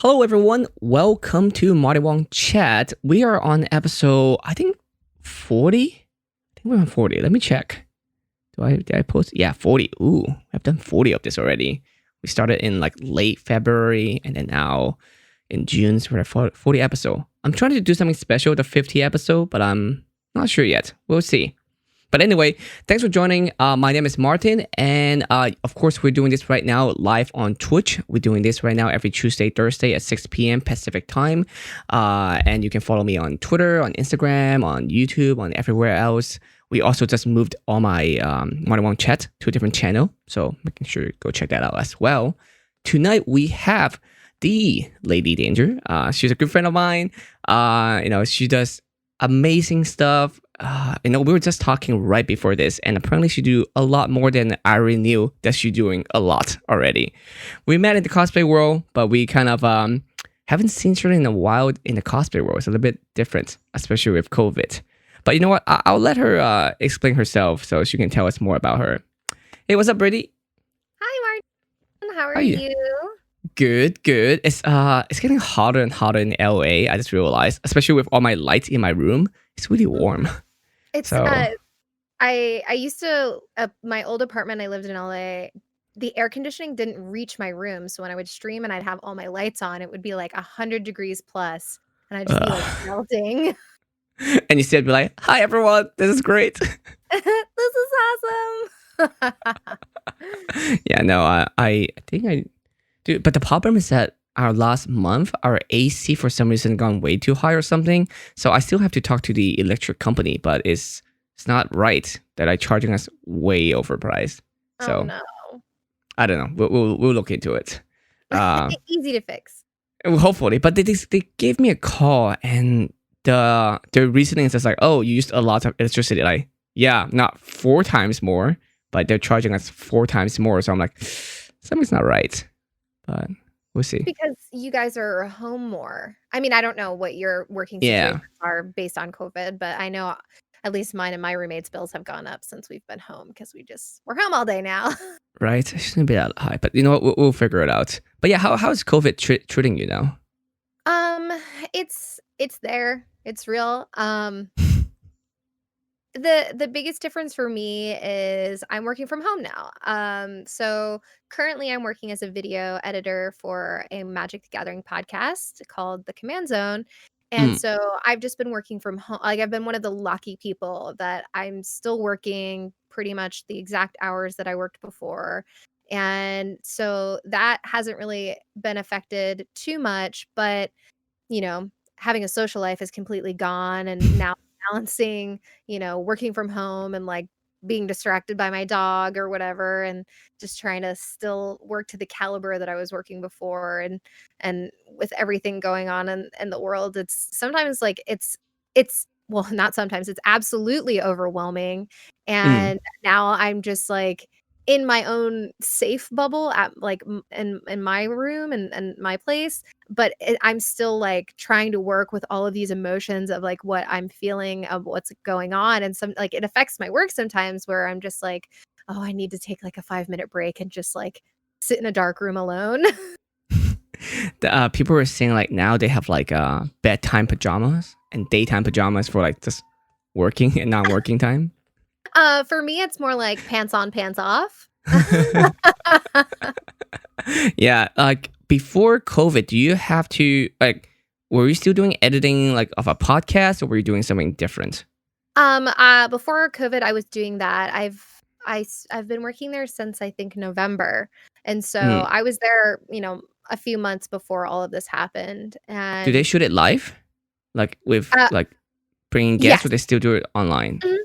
Hello, everyone. Welcome to Wong Chat. We are on episode, I think, 40? I think we're on 40. Let me check. Did I post? Yeah, 40. Ooh, I've done 40 of this already. We started in like late February and then now in June, so we're at 40 episode. I'm trying to do something special, the 50 episode, but I'm not sure yet. We'll see. But anyway, thanks for joining. My name is Martin, and of course, we're doing this right now live on Twitch. We're doing this right now every Tuesday, Thursday at 6 p.m. Pacific time. And you can follow me on Twitter, on Instagram, on YouTube, on everywhere else. We also just moved all my one-on-one chat to a different channel, so making sure you go check that out as well. Tonight we have the Ladee Danger. She's a good friend of mine. She does amazing stuff. We were just talking right before this, and apparently she do a lot more than I already knew that she's doing a lot already. We met in the cosplay world, but we kind of haven't seen her in a while in the cosplay world. It's a little bit different, especially with COVID. But you know what? I'll let her explain herself so she can tell us more about her. Hey, what's up, Brady? Hi, Martin. How are you? Good. It's getting hotter and hotter in LA. I just realized, especially with all my lights in my room, it's really warm. It's So I used to my old apartment I lived in LA. The air conditioning didn't reach my room, so when I would stream and I'd have all my lights on, it would be like 100 degrees plus, and I'd just be like melting. and you said, "Be like, hi everyone, this is great." This is awesome. Yeah, no, I think I do, but the problem is that our last month, our AC for some reason gone way too high or something. So I still have to talk to the electric company, but it's not right that I charging us way overpriced. So Oh no. I don't know. We'll look into it. Easy to fix. Hopefully, but they gave me a call and the reasoning is just like, oh, you used a lot of electricity. Like, yeah, not 4 times more, but they're charging us 4 times more. So I'm like, something's not right. But we'll see. Because you guys are home more. I mean, I don't know what your working situations are based on COVID, but I know at least mine and my roommates' bills have gone up since we've been home because we're home all day now. Right? It shouldn't be that high, but you know what? We'll figure it out. But yeah, how's COVID treating you now? It's there. It's real. The biggest difference for me is I'm working from home now. So currently I'm working as a video editor for a Magic the Gathering podcast called The Command Zone. And Mm, so I've just been working from home. Like I've been one of the lucky people that I'm still working pretty much the exact hours that I worked before. And so that hasn't really been affected too much, but you know, having a social life is completely gone and now balancing, working from home and like being distracted by my dog or whatever and just trying to still work to the caliber that I was working before and with everything going on in the world it's sometimes like it's well not sometimes it's absolutely overwhelming mm. and now I'm just like in my own safe bubble at like in my room and my place but I'm still like trying to work with all of these emotions of like what I'm feeling of what's going on. And some like it affects my work sometimes where I'm just like, oh, I need to take like a 5-minute break and just like sit in a dark room alone. People were saying like now they have like bedtime pajamas and daytime pajamas for like just working and non-working time. For me, it's more like pants on, pants off. Yeah, like before COVID, do you have to like? Were you still doing editing like of a podcast, or were you doing something different? Before COVID, I was doing that. I've been working there since I think November, and so Mm. I was there, a few months before all of this happened. Do they And shoot it live, like with uh, like bringing guests, or yes, they still do it online? mhm.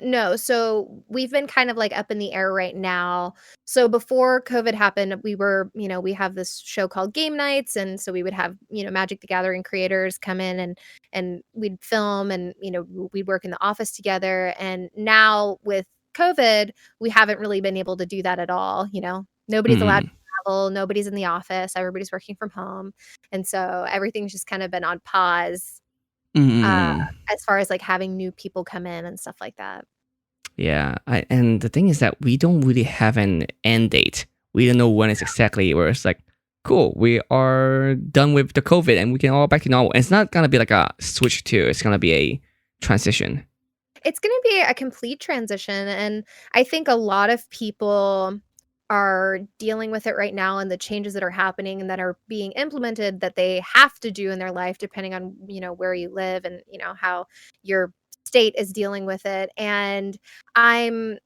No, so we've been kind of like up in the air right now. So before COVID happened, we have this show called Game Nights, and so we would have, Magic the Gathering creators come in and we'd film and, we'd work in the office together. And now with COVID, we haven't really been able to do that at all, Nobody's allowed to Mm. travel, nobody's in the office, everybody's working from home. And so everything's just kind of been on pause uh, Mm. as far as, like, having new people come in and stuff like that. Yeah, and the thing is that we don't really have an end date. We don't know when it's exactly where it's like cool, we are done with the COVID and we can all back to normal. And it's not gonna be like a switch to, it's gonna be a transition. It's gonna be a complete transition, and I think a lot of people are dealing with it right now and the changes that are happening and that are being implemented that they have to do in their life depending on, where you live and, how your state is dealing with it. And I'm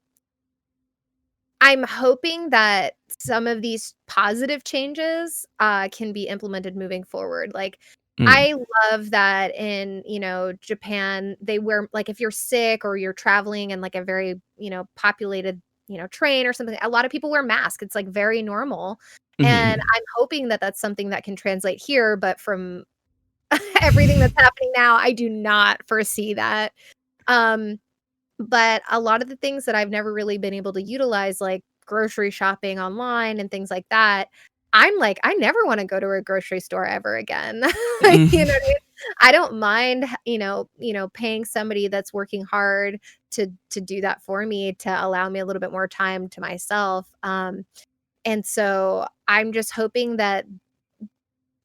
I'm hoping that some of these positive changes, can be implemented moving forward. Like, Mm. I love that in, Japan, they wear like, if you're sick or you're traveling in, like, a very, populated, train or something, a lot of people wear masks. It's, like, very normal, and Hmm. I'm hoping that that's something that can translate here, but from everything that's happening now, I do not foresee that. Um but a lot of the things that I've never really been able to utilize, like grocery shopping online and things like that, I'm like, I never wanna go to a grocery store ever again. You know what I mean? I don't mind, paying somebody that's working hard to do that for me, to allow me a little bit more time to myself, and so I'm just hoping that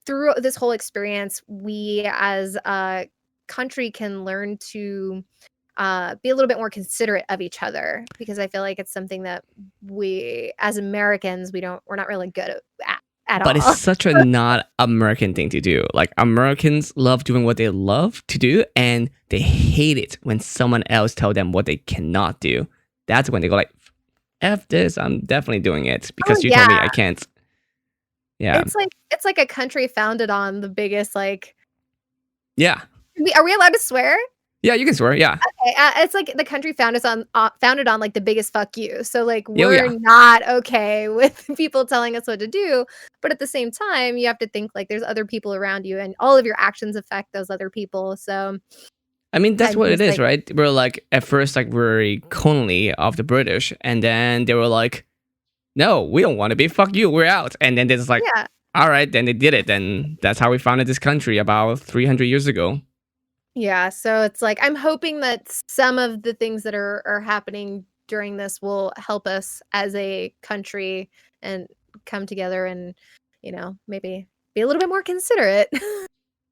through this whole experience, we as a country can learn to be a little bit more considerate of each other, because I feel like it's something that we as Americans, we're not really good at But it's all. such a not American thing to do. Like Americans love doing what they love to do, and they hate it when someone else tell them what they cannot do. That's when they go like, "F this! I'm definitely doing it Oh, because you told me yeah. I can't." Yeah, It's like a country founded on the biggest, like yeah, are we allowed to swear? yeah. You can swear. Yeah, Okay, it's like the country founded on, like, the biggest "fuck you." So, like, yeah, we're yeah. not okay with people telling us what to do, but at the same time, you have to think, like, there's other people around you, and all of your actions affect those other people, so I mean, that's I'm what it just is, like, right? We're like at first like very colony of the British, and then they were like, "No, we don't want to be. Fuck you. We're out." And then it's like, yeah. "All right." Then they did it, and that's how we founded this country about 300 years ago. Yeah, so it's like I'm hoping that some of the things that are happening during this will help us as a country and come together and, maybe be a little bit more considerate.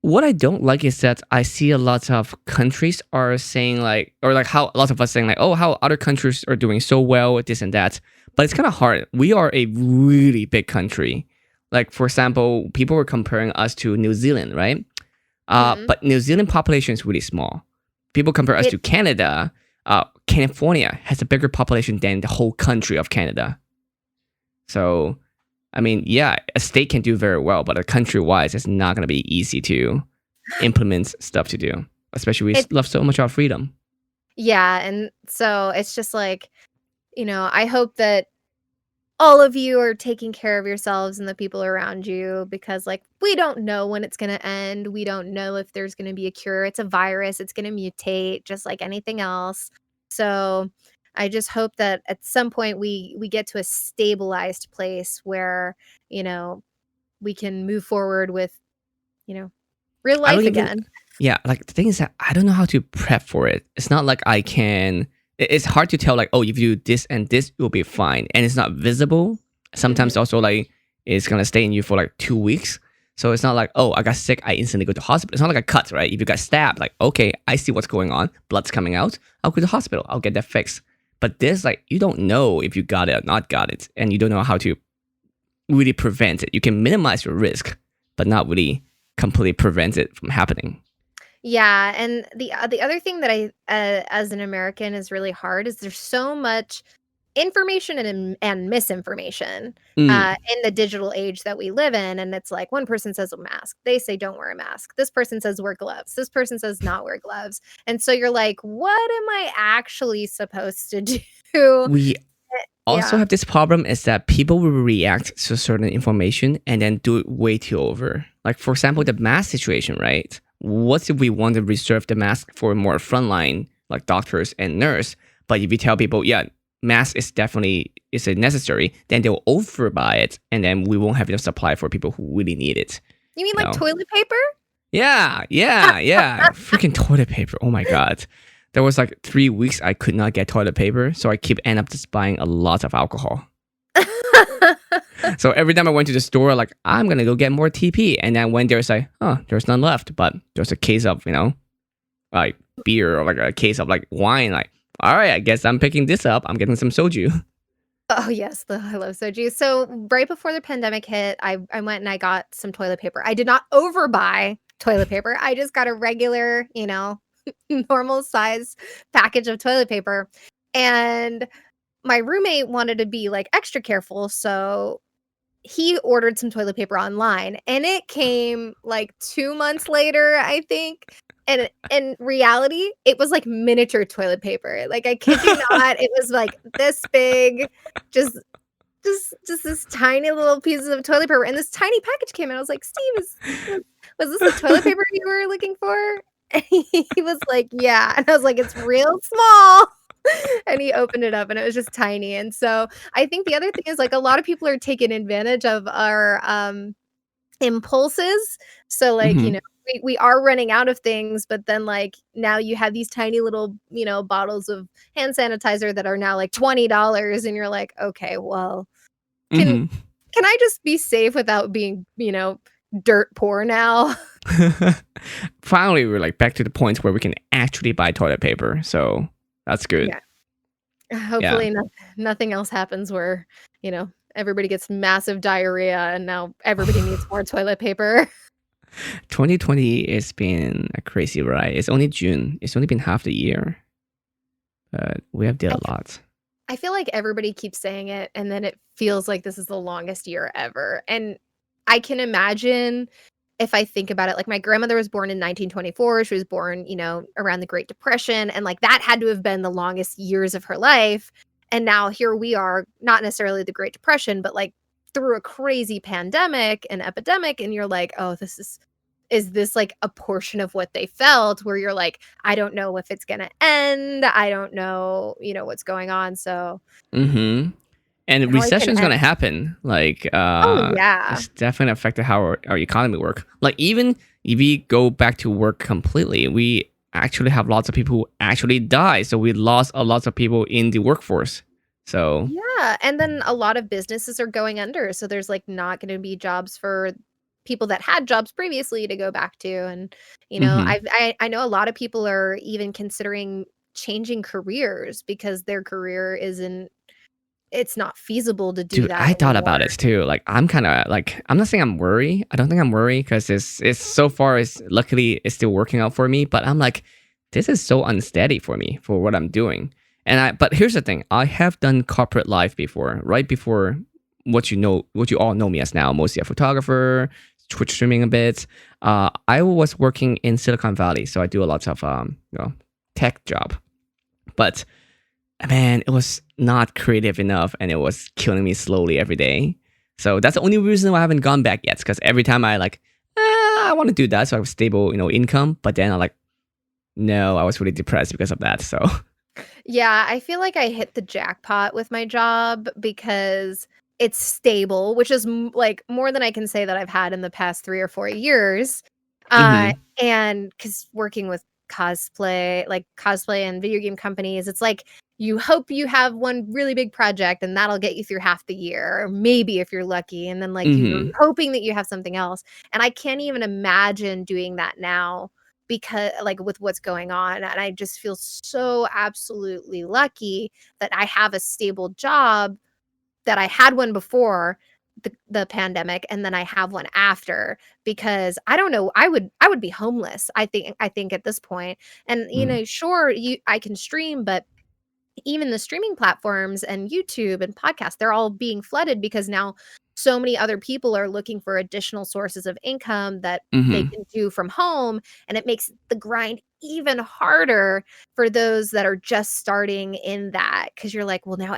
What I don't like is that I see a lot of countries are saying like, or like how a lot of us saying like, oh, how other countries are doing so well with this and that. But it's kind of hard. We are a really big country. Like for example, people were comparing us to New Zealand, right? Mhm. But New Zealand population is really small. People compare us It to Canada. California has a bigger population than the whole country of Canada. So, I mean, yeah, a state can do very well, but a country-wise, it's not going to be easy to implement stuff to do. Especially we it love so much our freedom. yeah, and so it's just like, I hope that all of you are taking care of yourselves and the people around you, because, like, we don't know when it's gonna end. We don't know if there's gonna be a cure. It's a virus. It's gonna mutate just like anything else. So, I just hope that at some point we get to a stabilized place where, you know, we can move forward with, you know, real I don't life even, again. yeah, like the thing is that I don't know how to prep for it. It's not like I can, it's hard to tell, like, oh, if you do this and this, it will be fine. And it's not visible. Sometimes Mhm. also, like, it's going to stay in you for like 2 weeks. So it's not like, oh, I got sick, I instantly go to hospital. It's not like a cut, right? If you got stabbed, like, okay, I see what's going on, blood's coming out, I'll go to the hospital, I'll get that fixed. But this, like, you don't know if you got it or not got it, and you don't know how to really prevent it. You can minimize your risk, but not really completely prevent it from happening. Yeah, and the other thing that as an American, is really hard is there's so much information and misinformation, Mm. in the digital age that we live in, and it's like one person says a mask, they say don't wear a mask. This person says wear gloves. This person says not wear gloves. And so you're like, what am I actually supposed to do? We also Yeah. have this problem is that people will react to certain information and then do it way too over. Like for example, the mask situation, right? What if we want to reserve the mask for more frontline, like doctors and nurse? But if you tell people, yeah, mask is definitely is a necessary, then they'll overbuy it, and then we won't have enough supply for people who really need it. You mean You like know? toilet paper? Yeah, yeah, yeah. Freaking toilet paper. Oh my god. There was like 3 weeks I could not get toilet paper, so I keep end up just buying a lot of alcohol. So every time I went to the store, like, I'm going to go get more TP. And then when there's like, oh, there's none left, but there's a case of, like beer or like a case of like wine, like, all right, I guess I'm picking this up. I'm getting some soju. Oh, yes, I love soju. So, right before the pandemic hit, I went and I got some toilet paper. I did not overbuy toilet paper. I just got a regular, normal size package of toilet paper, and my roommate wanted to be, like, extra careful, so he ordered some toilet paper online, and it came, like, 2 months later, I think, and in reality, it was, like, miniature toilet paper. Like, I kid you not, it was, like, this big, just just this tiny little pieces of toilet paper, and this tiny package came in. I was like, "Steve, was this the toilet paper you were looking for?" And he was like, "Yeah." And I was like, "It's real small." And he opened it up, and it was just tiny, and so, I think the other thing is, like, a lot of people are taking advantage of our, impulses. So, like, Hmm. we are running out of things, but then, like, now you have these tiny little, bottles of hand sanitizer that are now, like, $20, and you're like, "Okay, well, can Hmm. can I just be safe without being, dirt poor now?" Finally, we're like back to the point where we can actually buy toilet paper. So that's good. Yeah. Yeah. Hopefully nothing else happens where, everybody gets massive diarrhea and now everybody needs more toilet paper. 2020 has been a crazy ride. It's only June. It's only been half the year, but we have did I a f lot. I feel like everybody keeps saying it, and then it feels like this is the longest year ever, and I can imagine if I think about it, like, my grandmother was born in 1924, she was born, around the Great Depression, and, like, that had to have been the longest years of her life, and now here we are, not necessarily the Great Depression, but, like, through a crazy pandemic and epidemic, and you're like, "Oh, is this, like, a portion of what they felt?" Where you're like, "I don't know if it's gonna end, I don't know, what's going on," so Hmm. And now I can recession is end. gonna happen. Like, Oh, yeah. it's definitely affected how our economy work. Like, even if we go back to work completely, we actually have lots of people who actually die. So we lost a lot of people in the workforce. So, Yeah, and then a lot of businesses are going under, so there's, like, not gonna be jobs for people that had jobs previously to go back to, and, hmm. I know a lot of people are even considering changing careers because their career isn't it's not feasible to do Dude, that I thought anymore. about it too. Like, I'm kind of like, I'm not saying I'm worried. I don't think I'm worried because it's so far, it's luckily it's still working out for me. But I'm like, this is so unsteady for me for what I'm doing. But here's the thing: I have done corporate life before, right before what you all know me as now, mostly a photographer, Twitch streaming a bit. I was working in Silicon Valley, so I do a lot of tech job, but man, it was not creative enough and it was killing me slowly every day. So that's the only reason why I haven't gone back yet. Because every time I like, I want to do that so I have stable, income. But then I like, no, I was really depressed because of that. So, Yeah, I feel like I hit the jackpot with my job because it's stable, which is like more than I can say that I've had in the past 3 or 4 years. Uh, hmm. and because working with cosplay and video game companies, it's like you hope you have one really big project and that'll get you through half the year, or maybe if you're lucky, and then like you're Hmm. hoping that you have something else. And I can't even imagine doing that now because like with what's going on, and I just feel so absolutely lucky that I have a stable job, that I had one before the pandemic, and then I have one after, because I don't know, I would be homeless, I think at this point. And sure, you I can stream, but even the streaming platforms and YouTube and podcasts, they're all being flooded because now so many other people are looking for additional sources of income that they Hmm. can do from home. And it makes the grind even harder for those that are just starting in that. Cause you're like, well, now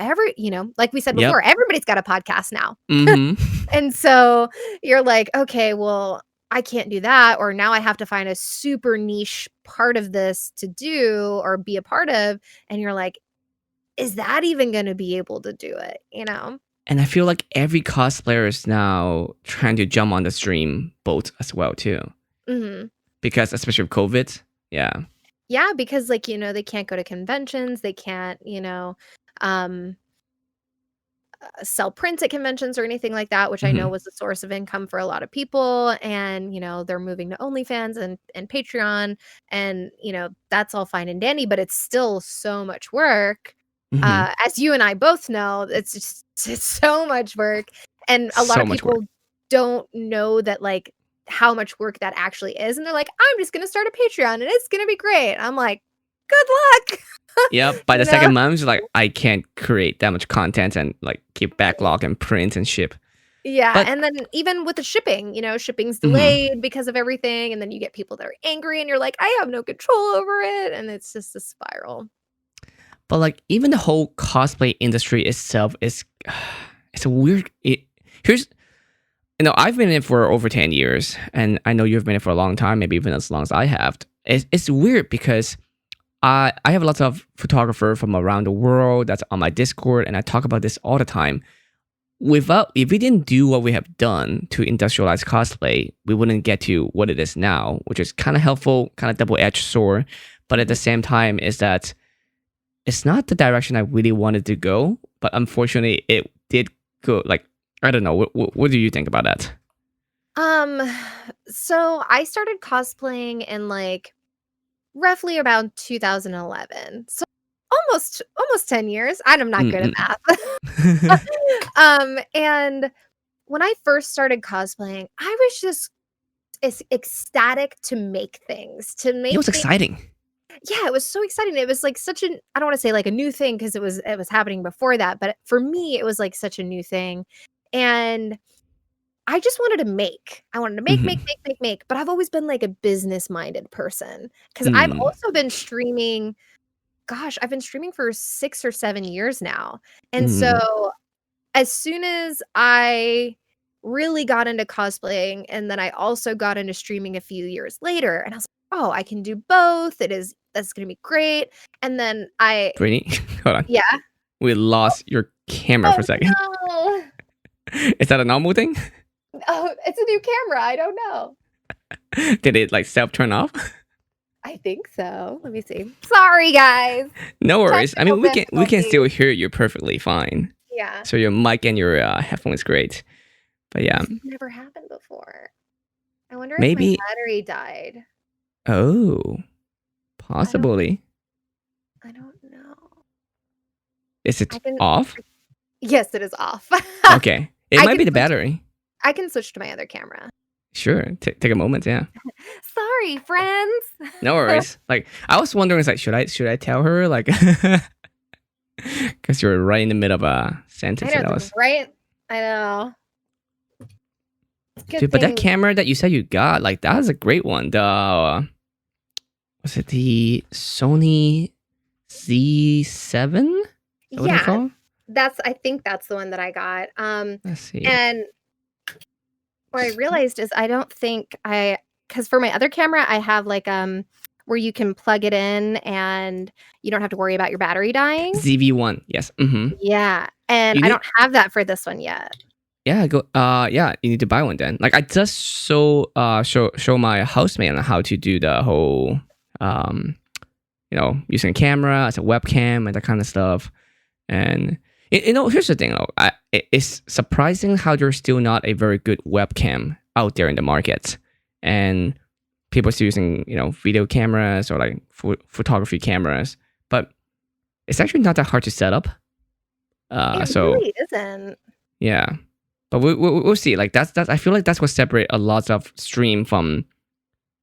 like we said before, Yep. everybody's got a podcast now. Hmm. And so you're like, okay, well, I can't do that. Or now I have to find a super niche part of this to do or be a part of. And you're like, is that even gonna be able to do it, you know? And I feel like every cosplayer is now trying to jump on the stream boat as well too, Mhm. because especially with COVID. Yeah. Yeah, because, like, they can't go to conventions, they can't, um, sell prints at conventions or anything like that, which I know Hmm. was a source of income for a lot of people. And, they're moving to OnlyFans and Patreon. And, that's all fine and dandy, but it's still so much work. Hmm. As you and I both know, it's so much work. And a lot So of much work. people don't know that, like, how much work that actually is. And they're like, I'm just going to start a Patreon and it's going to be great. I'm like, good luck. Yep. By you the know? second month, you're like, I can't create that much content and like keep backlog and print and ship. Yeah, But and then even with the shipping, shipping's mhm. delayed because of everything, and then you get people that are angry, and you're like, "I have no control over it," and it's just a spiral. But like even the whole cosplay industry itself is it's a weird. Here's I've been in it for over 10 years, and I know you've been in it for a long time, maybe even as long as I have. It's weird because I have lots of photographers from around the world that's on my Discord, and I talk about this all the time. If we didn't do what we have done to industrialize cosplay, we wouldn't get to what it is now, which is kind of helpful, kind of double-edged sword. But at the Mhm. same time, is that it's not the direction I really wanted to go. But unfortunately, it did go. Like I don't know. What do you think about that? Um, so I started cosplaying in, like, roughly about 2011, so almost 10 years. I'm not good at Mm-mm. math. And when I first started cosplaying, I was just ecstatic to make things, to It make was things. exciting. Yeah, it was so exciting. It was like such an I don't wanna say like a new thing because it was happening before that, but for me, it was like such a new thing, and I just wanted to make. I wanted to Hmm. make, but I've always been like a business-minded person because 'cause I've Hmm. also been streaming. Gosh, I've been streaming for 6 or 7 years now, and Hmm. so as soon as I really got into cosplaying, and then I also got into streaming a few years later, and I was like, "Oh, I can do both. That's gonna be great." And then Brittany, hold on. yeah. We lost your camera for Oh, a second. no. Is that a normal thing? Oh, it's a new camera, I don't know. Did it like self turn off? I think so. Let me see. Sorry, guys. No worries. I Technical mean, we can still difficulties. hear you perfectly fine. Yeah. So your mic and your headphone is great. But yeah, This has never happened before. I wonder if my maybe. battery died. Oh, I don't possibly. I don't know. Is I it can off? Yes, it is off. Okay, it I might can be the switch battery. I can switch to my other camera. Sure, take a moment. Yeah, Sorry, friends. no worries. Like I was wondering, it's like should I tell her like because you're right in the middle of a I sentence know and I it's was. right. I know. Good Dude, but that thing. camera that you said you got, like that is a great one. The was it the Sony Z7? Is that what they're Yeah, called? I think that's the one that I got. Let's see. And what I realized is I don't think because for my other camera, I have like where you can plug it in and you don't have to worry about your battery dying. ZV1. Yes. Mm-hmm. Yeah. And You I need don't have that for this one yet. yeah, go yeah, you need to buy one then. Like I just show my housemate on how to do the whole um using a camera as a webcam and that kind of stuff. And here's the thing though. It's surprising how there's still not a very good webcam out there in the market. And people are still using, video cameras or like photography cameras, but it's actually not that hard to set up. It So really isn't. yeah, but we'll see. Like that's I feel like that's what separate a lot of stream from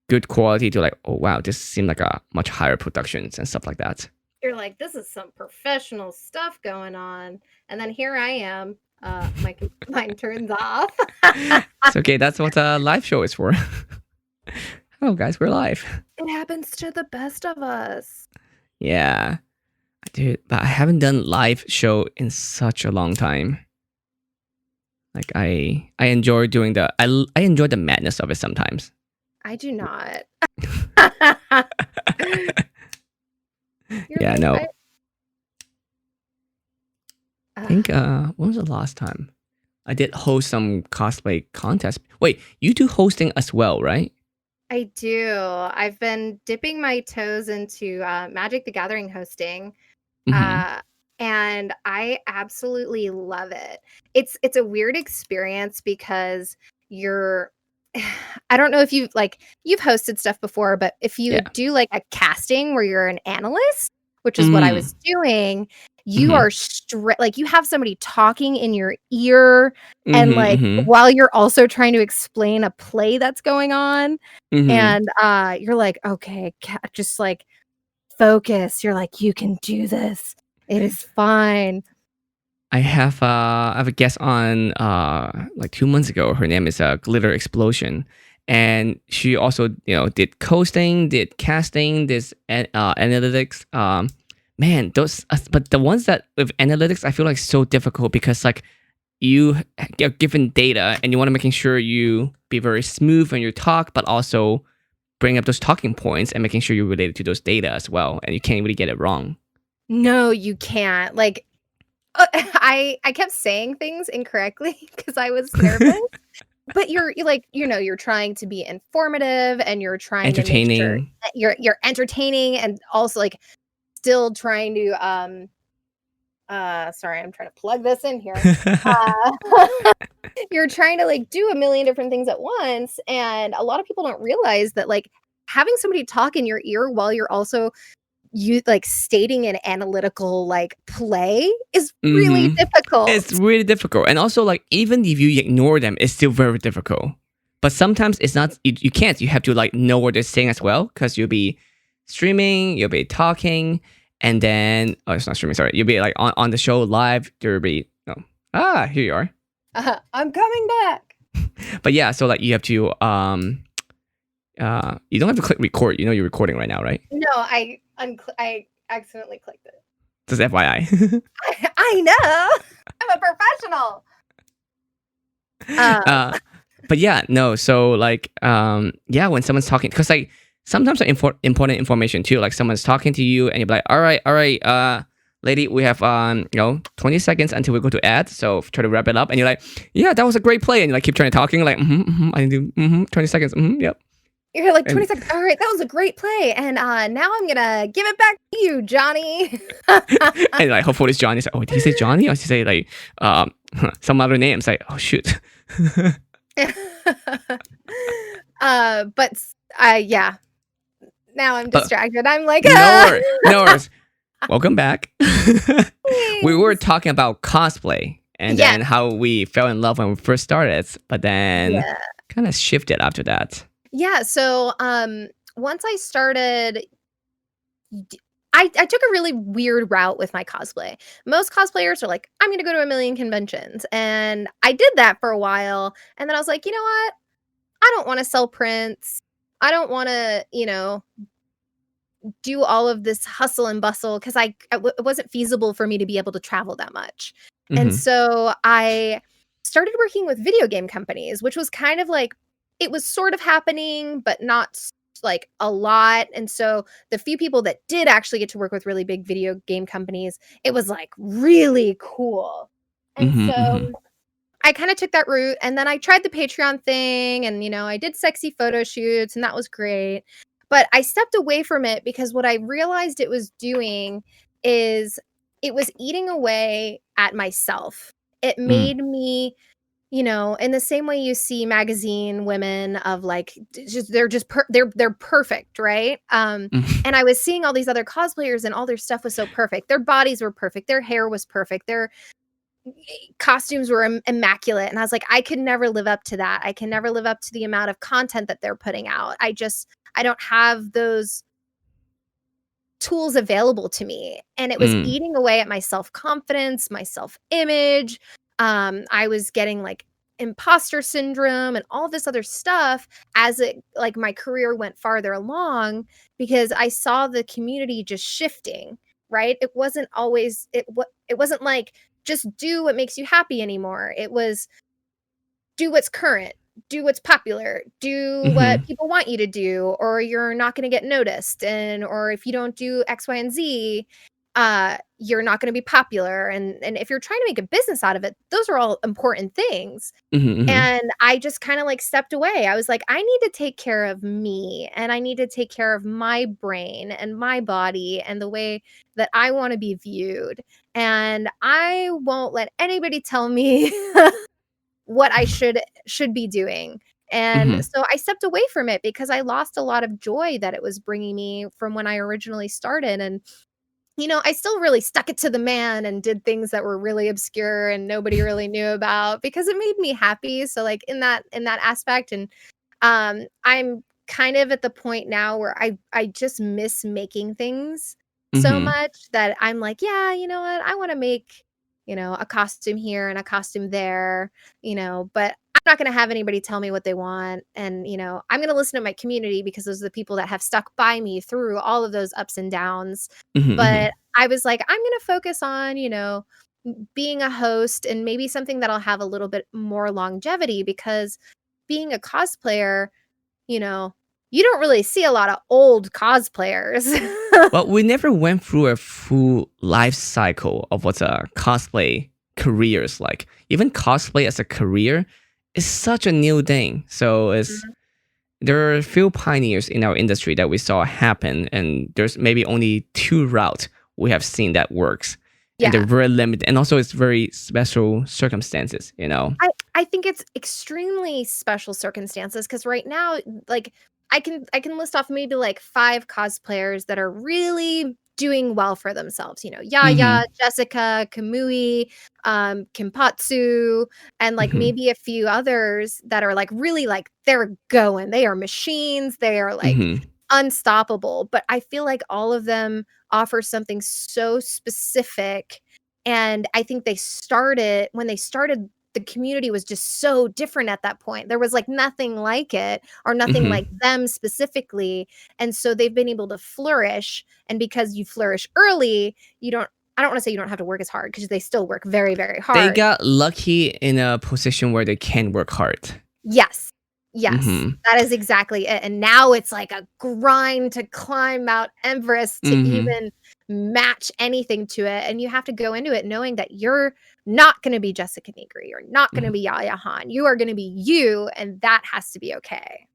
good quality to like, oh wow, this seemed like a much higher productions and stuff like that. You're like, this is some professional stuff going on. And then here I am. Mine turns off. It's okay. That's what a live show is for. Oh, guys, we're live. It happens to the best of us. Yeah, dude, but I haven't done live show in such a long time. Like I enjoy doing I enjoy the madness of it sometimes. I do not. You're Yeah, like, no. I, I uh, think when was the last time I did host some cosplay contest? Wait, you do hosting as well, right? I do. I've been dipping my toes into Magic the Gathering hosting. Mm-hmm. Uh, and I absolutely love it. It's a weird experience because you're I don't know if you've hosted stuff before, but if you Yeah. do like a casting where you're an analyst, which is what I Mm. was doing, you Mhm. are like you have somebody talking in your ear and Mhm, like mhm. while you're also trying to explain a play that's going on Mhm. and you're like, okay, just like focus. You're like, you can do this. It is fine. I have a guest on like 2 months ago. Her name is Glitter Explosion, and she also did coasting, did casting, this analytics. Man, those but the ones that with analytics, I feel like so difficult because like you get given data and you want to making sure you be very smooth when you talk, but also bring up those talking points and making sure you're related to those data as well, and you can't really get it wrong. No, you can't. Like I kept saying things incorrectly because I was nervous. But you're like, you're trying to be informative and you're trying to make sure Entertaining. that you're entertaining and also like still trying to sorry, I'm trying to plug this in here. Uh you're trying to like do a million different things at once and a lot of people don't realize that like having somebody talk in your ear while you're also you like stating an analytical like play is really Hmm. It's difficult. really difficult. And also, like, even if you ignore them, it's still very difficult. But sometimes it's not, you can't. You have to, like, know what they're saying as well, because you'll be streaming, you'll be talking, and then, oh, it's not streaming, sorry. You'll be, like, on the show live. There'll be, oh, here you are. I'm coming back. But yeah, so, like, you have to, you don't have to click record. You know you're recording right now, right? No, I accidentally clicked it. Just FYI. I know. I'm a professional. uh, but yeah, no. So like, yeah, when someone's talking, because like sometimes important information too. Like someone's talking to you, and you're like, all right, lady, we have 20 seconds until we go to ad. So try to wrap it up, and you're like, yeah, that was a great play, and you like keep trying to talking, like, I do 20 seconds, yep. You're like 20 And, seconds. All right, that was a great play. And now I'm gonna give it back to you, Johnny. and like hopefully it's Johnny. It's like, oh, did he say Johnny, or did he say like some other name? It's like, oh shoot. But yeah. Now I'm But distracted. I'm like, no worries, no worries. Welcome back. We were thanks. talking about cosplay and Yeah. then how we fell in love when we first started, but then Yeah. kind of shifted after that. Yeah. So once I started I took a really weird route with my cosplay. Most cosplayers are like, I'm gonna go to a million conventions. And I did that for a while. And then I was like, you know what? I don't want to sell prints. I don't want to, do all of this hustle and bustle because it wasn't feasible for me to be able to travel that much. And Hmm. so I started working with video game companies, which was kind of like it was sort of happening, but not like a lot. And so the few people that did actually get to work with really big video game companies, it was like really cool. And Hmm. so Hmm. I kind of took that route and then I tried the Patreon thing and I did sexy photo shoots and that was great. But I stepped away from it because what I realized it was doing is it was eating away at myself. It Mm. made me, in the same way you see magazine women of like they're just they're perfect, right? And I was seeing all these other cosplayers and all their stuff was so perfect. Their bodies were perfect, their hair was perfect, their costumes were immaculate and I was like I could never live up to that. I can never live up to the amount of content that they're putting out. I don't have those tools available to me and it was Mm. eating away at my self-confidence, my self-image. I was getting like imposter syndrome and all this other stuff as it like my career went farther along because I saw the community just shifting, right? It wasn't always it wasn't like just do what makes you happy anymore. It was do what's current, do what's popular, do what Hmm. people want you to do, or you're not going to get noticed. And, or if you don't do X, Y, and Z, you're not going to be popular, and if you're trying to make a business out of it, those are all important things. Mhm, mhm, And I just kind of like stepped away. I was like, I need to take care of me, and I need to take care of my brain and my body and the way that I want to be viewed. And I won't let anybody tell me what I should be doing. And mhm, so I stepped away from it because I lost a lot of joy that it was bringing me from when I originally started. And I still really stuck it to the man and did things that were really obscure and nobody really knew about because it made me happy. So like in that aspect, and I'm kind of at the point now where I just miss making things so mhm, much that I'm like, yeah, you know what? I want to make, a costume here and a costume there, but I'm not going to have anybody tell me what they want. And, I'm going to listen to my community because those are the people that have stuck by me through all of those ups and downs. mhm, mhm. But I was like, I'm going to focus on, being a host and maybe something that'll have a little bit more longevity because being a cosplayer, you know, you don't really see a lot of old cosplayers. Well, we never went through a full life cycle of what a cosplay career is like. Even cosplay as a career is such a new thing. So Mhm. there are a few pioneers in our industry that we saw happen, and there's maybe only two routes we have seen that works. And they're Yeah. very limited, and also it's very special circumstances, you know? I think it's extremely special circumstances because right now, like, I can list off maybe, like, 5 cosplayers that are really doing well for themselves, Yaya, Mm-hmm. Jessica, Kamui, Kimpatsu, and, like, Mm-hmm. maybe a few others that are, like, really, like, they're going. They are machines. They are, like, Mm-hmm. unstoppable, but I feel like all of them offer something so specific, and I think when they started, the community was just so different at that point. There was, like, nothing like it or nothing Mm-hmm. like them specifically, and so they've been able to flourish, and because you flourish early, you don't I don't wanna say you don't have to work as hard because they still work very, very They hard. got lucky in a position where they can work hard. Yes. Yes. Mm-hmm. That is exactly it, and now it's like a grind to climb Mount Everest to Mm-hmm. even match anything to it, and you have to go into it knowing that you're not gonna be Jessica Negri, you're not gonna Mm-hmm. be Yaya Han, you are gonna be you, and that has to be okay.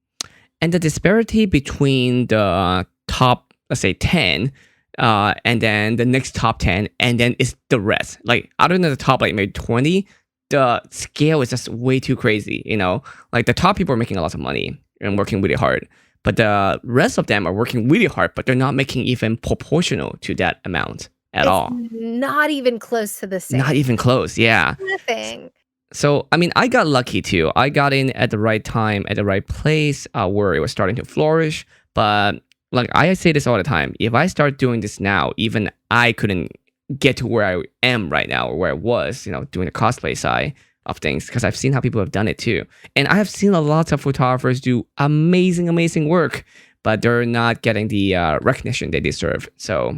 And the disparity between the top, let's say 10, and then the next top 10, and then it's the rest. Like, other than the top, like maybe 20, the scale is just way too crazy, you know? Like, the top people are making a lot of money and working really hard. But the rest of them are working really hard, but they're not making even proportional to that amount at It's all. not even close to the Not same. even close, yeah. Nothing. So, I mean, I got lucky too. I got in at the right time, at the right place, where it was starting to flourish. But like I say this all the time, if I start doing this now, even I couldn't get to where I am right now or where I was, doing the cosplay side of things, because I've seen how people have done it too. And I have seen a lot of photographers do amazing, amazing work, but they're not getting the recognition they deserve. So,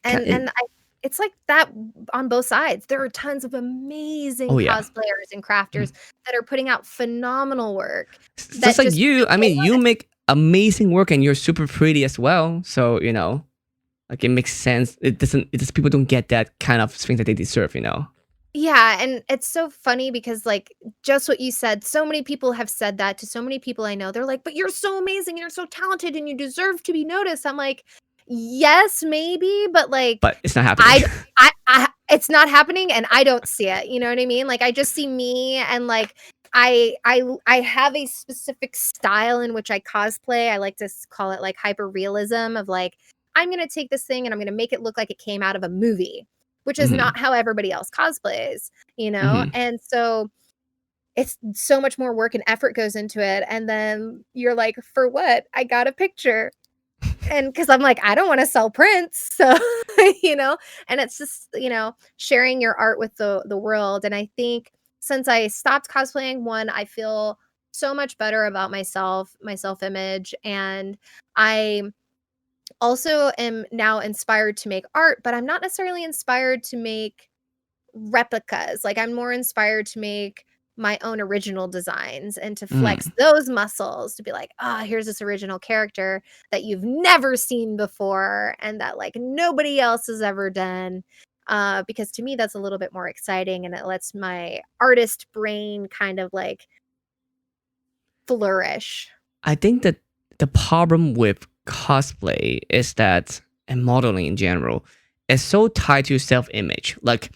And it, and I it's like that on both sides. There are tons of amazing oh yeah. cosplayers and crafters that are putting out phenomenal work Just that like just you, don't I get mean, you noticed. make amazing work and you're super pretty as well. So, like it makes sense. It just people don't get that kind of thing that they deserve. Yeah, and it's so funny because, like, just what you said, so many people have said that to so many people I know. They're like, "But you're so amazing, and you're so talented, and you deserve to be noticed." I'm like, "Yes, maybe, but, like, But it's not happening. I it's not happening, and I don't see it." You know what I mean? Like, I just see me, and, like, I have a specific style in which I cosplay. I like to call it, like, hyper realism of, like, I'm gonna take this thing, and I'm gonna make it look like it came out of a movie, which is Hmm. not how everybody else cosplays, Hmm. and so it's so much more work and effort goes into it, and then you're like, "For what? I got a picture." And because 'cause I'm like, "I don't wanna sell prints." So, you know, and it's just, sharing your art with the world, and I think since I stopped cosplaying, 1, I feel so much better about myself, my self-image, and I also am now inspired to make art, but I'm not necessarily inspired to make replicas. Like, I'm more inspired to make my own original designs and to flex Mm. those muscles to be like, "Ah, here's this original character that you've never seen before and that, like, nobody else has ever done." Because to me, that's a little bit more exciting, and it lets my artist brain kind of, like, flourish. I think that the problem with cosplay is that, and modeling in general, is so tied to self-image. Like,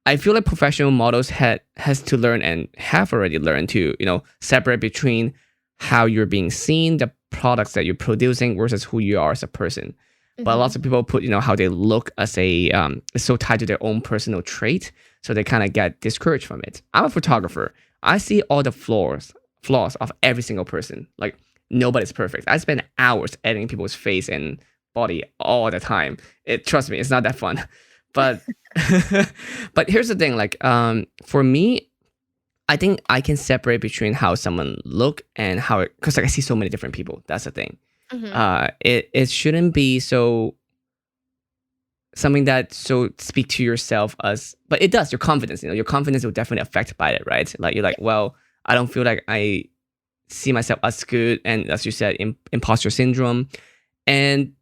I feel like professional models has to learn and have already learned to, separate between how you're being seen, the products that you're producing versus who you are as a person. But lots Mhm. of people put, how they look as a it's so tied to their own personal trait, so they kind of get discouraged from it. I'm a Mhm. photographer. I see all the flaws of every single person. Like, nobody's perfect. I spend hours editing people's face and body all the time. Trust me, it's not that fun. But but here's the thing, like, for me, I think I can separate between how someone look and how it, because like I see so many different people. That's the thing. Mhm. It shouldn't be so something that so speak to yourself as, but it does your confidence. Your confidence will definitely affect by it, right? Like, you're like, Yeah. well, I don't feel like I see myself as good, and as you said, imposter syndrome. And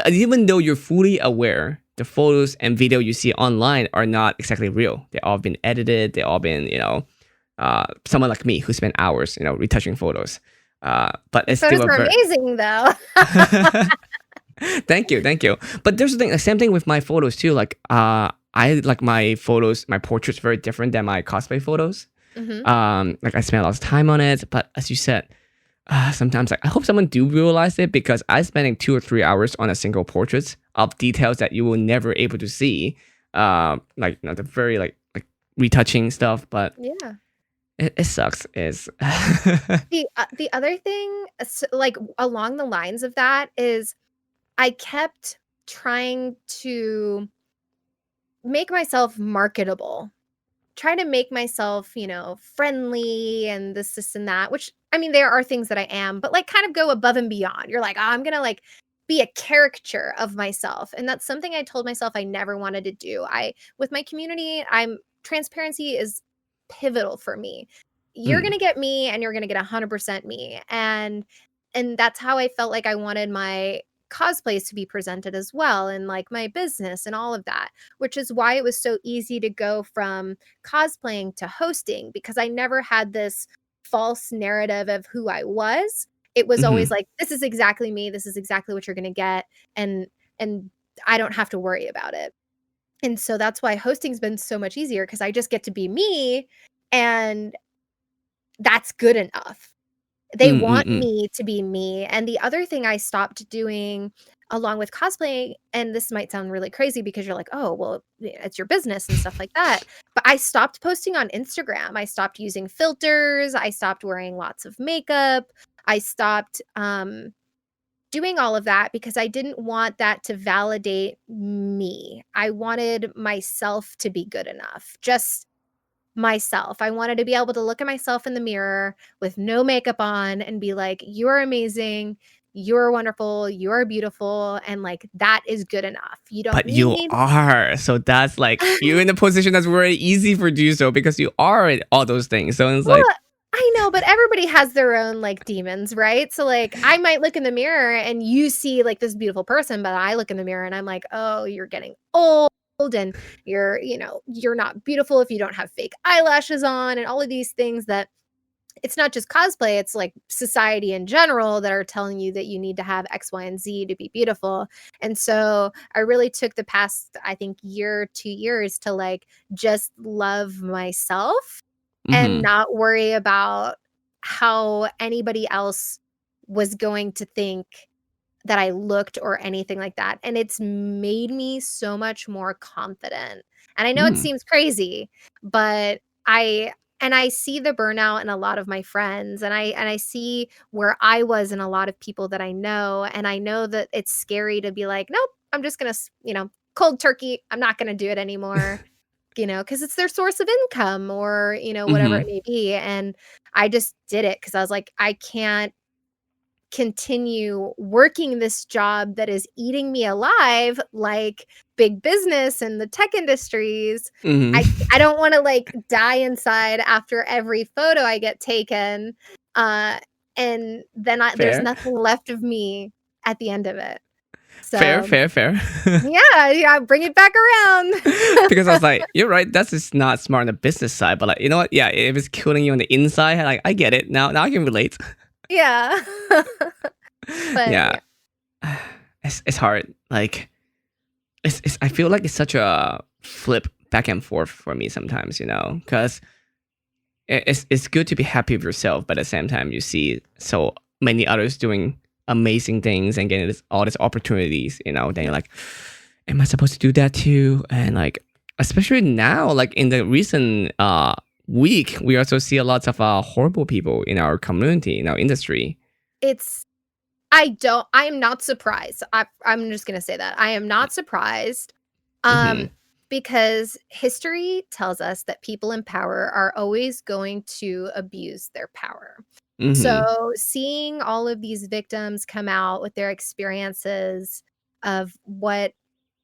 even though you're fully aware, the photos and video you see online are not exactly real. They all been edited. They all been, someone like me who spent hours, retouching photos. But Your it's photos still a are very amazing, though. thank you, thank you. But there's the thing, the same thing with my photos too. Like, I like my photos, my portraits very different than my cosplay photos. Mhm. Like, I spent a lot of time on it, but as you said, sometimes like I hope someone do realize it, because I'm spending 2 or 3 hours on a single portrait of details that you will never able to see. Like, the very like retouching stuff, but Yeah. it sucks. Is The other thing, like, along the lines of that is I kept trying to make myself marketable. Try to make myself, friendly and this and that, which I mean, there are things that I am, but like kind of go above and beyond. You're like, "Oh, I'm gonna like be a caricature of myself." And that's something I told myself I never wanted to do. With my community, transparency is pivotal for me. You're mm, gonna get me and you're gonna get 100% me. And that's how I felt like I wanted my cosplays to be presented as well, and like my business and all of that, which is why it was so easy to go from cosplaying to hosting, because I never had this false narrative of who I was. It was always hmm. like, this is exactly me, this is exactly what you're going to get, and and I don't have to worry about it. And so that's why hosting's been so much easier, because I just get to be me, and that's good enough. They Mm, mm, want mm. me to be me. And the other thing I stopped doing along with cosplay, and this might sound really crazy because you're like, "Oh, well, it's your business and stuff like that." But I stopped posting on Instagram. I stopped using filters. I stopped wearing lots of makeup. I stopped doing all of that because I didn't want that to validate me. I wanted myself to be good enough. Just myself. I wanted to be able to look at myself in the mirror with no makeup on and be like, "You're amazing. You're wonderful. You're beautiful." And like, that is good enough. You don't But you need. are, so that's like you're in a position that's very easy for do so, because you are all those things. So it's like, Well, I know, but everybody has their own like demons, right? So like I might look in the mirror and you see like this beautiful person, but I look in the mirror and I'm like, "Oh, you're getting old and you're not beautiful if you don't have fake eyelashes on," and all of these things that it's not just cosplay, it's like society in general that are telling you that you need to have X, Y, and Z to be beautiful. And so I really took the past, I think, year, 2 years to like just love myself and mm-hmm. not worry about how anybody else was going to think that I looked or anything like that. And it's made me so much more confident. And I know it Mm. seems crazy, but I see the burnout in a lot of my friends, and I see where I was in a lot of people that I know, and I know that it's scary to be like, "Nope, I'm just going to, cold turkey. I'm not going to do it anymore." Because it's their source of income or, whatever Mm-hmm. it may be. And I just did it because I was like, I can't continue working this job that is eating me alive, like big business and the tech industries. Mhm. I don't want to like die inside after every photo I get taken. Uh, and then there's Fair. nothing left of me at the end of it. Fair, So fair, fair. yeah, bring it back around. Because I was like, you're right, that's just not smart on the business side, but like, you know what? Yeah, if it's killing you on the inside, like I get it. Now I can relate. Yeah. But Yeah. yeah. It's hard. Like it's I feel like it's such a flip back and forth for me sometimes, because it's good to be happy with yourself, but at the same time you see so many others doing amazing things and getting all these opportunities, then you're like, am I supposed to do that too? And like, especially now, like in the recent week, we also see a lot of horrible people in our community, in our industry. I'm not surprised. I'm just gonna say that. I am not surprised. Mm-hmm. Because history tells us that people in power are always going to abuse their power. Mm-hmm. So seeing all of these victims come out with their experiences of what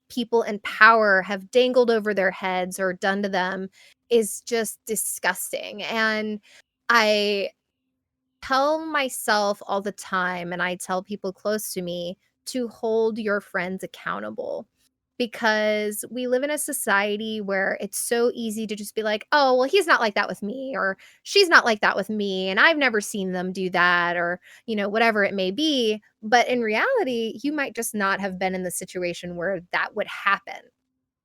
people in power have dangled over their heads or done to them is just disgusting. And I tell myself all the time, and I tell people close to me, to hold your friends accountable, because we live in a society where it's so easy to just be like, oh, well, he's not like that with me, or she's not like that with me, and I've never seen them do that, or, whatever it may be. But in reality, you might just not have been in the situation where that would happen.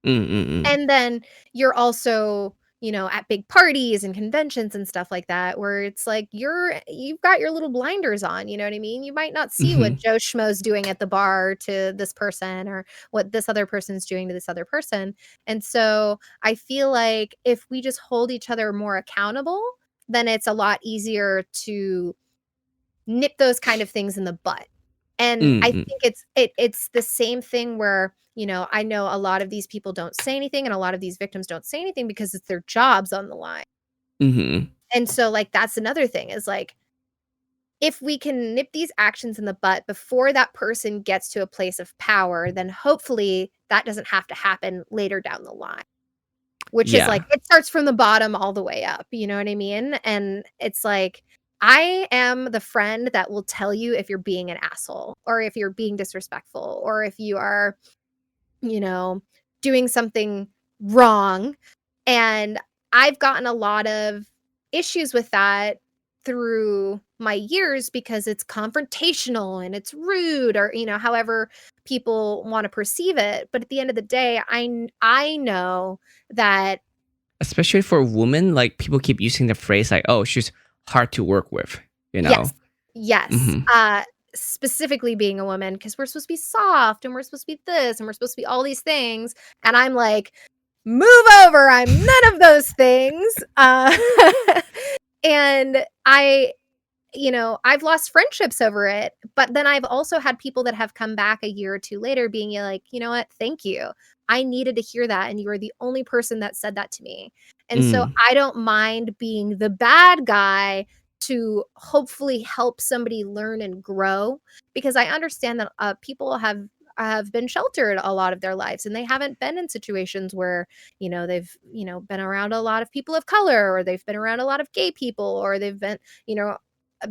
Mm-mm-mm. And then you're also, at big parties and conventions and stuff like that, where it's like you've got your little blinders on, you know what I mean? You might not see what Mm-hmm. Joe Schmo's doing at the bar to this person, or what this other person's doing to this other person. And so I feel like if we just hold each other more accountable, then it's a lot easier to nip those kind of things in the butt. And I Mm-mm. think it's the same thing where, I know a lot of these people don't say anything, and a lot of these victims don't say anything because it's their jobs on the line. Mm-hmm. And so, like, that's another thing is, like, if we can nip these actions in the butt before that person gets to a place of power, then hopefully that doesn't have to happen later down the line. Which is like, Yeah. it starts from the bottom all the way up, you know what I mean? And it's like, I am the friend that will tell you if you're being an asshole, or if you're being disrespectful, or if you are, you know, doing something wrong. And I've gotten a lot of issues with that through my years because it's confrontational and it's rude, or, however people want to perceive it. But at the end of the day, I know that. Especially for women, like people keep using the phrase like, "Oh, she's hard to work with," you know. Yes. Yes. Mm-hmm. Specifically being a woman, because we're supposed to be soft, and we're supposed to be this, and we're supposed to be all these things. And I'm like, move over. I'm none of those things. And I've lost friendships over it, but then I've also had people that have come back a year or two later being like, you know what? Thank you. I needed to hear that. And you were the only person that said that to me. And so Mm. I don't mind being the bad guy to hopefully help somebody learn and grow, because I understand that people have been sheltered a lot of their lives, and they haven't been in situations where they've been around a lot of people of color, or they've been around a lot of gay people, or they've you know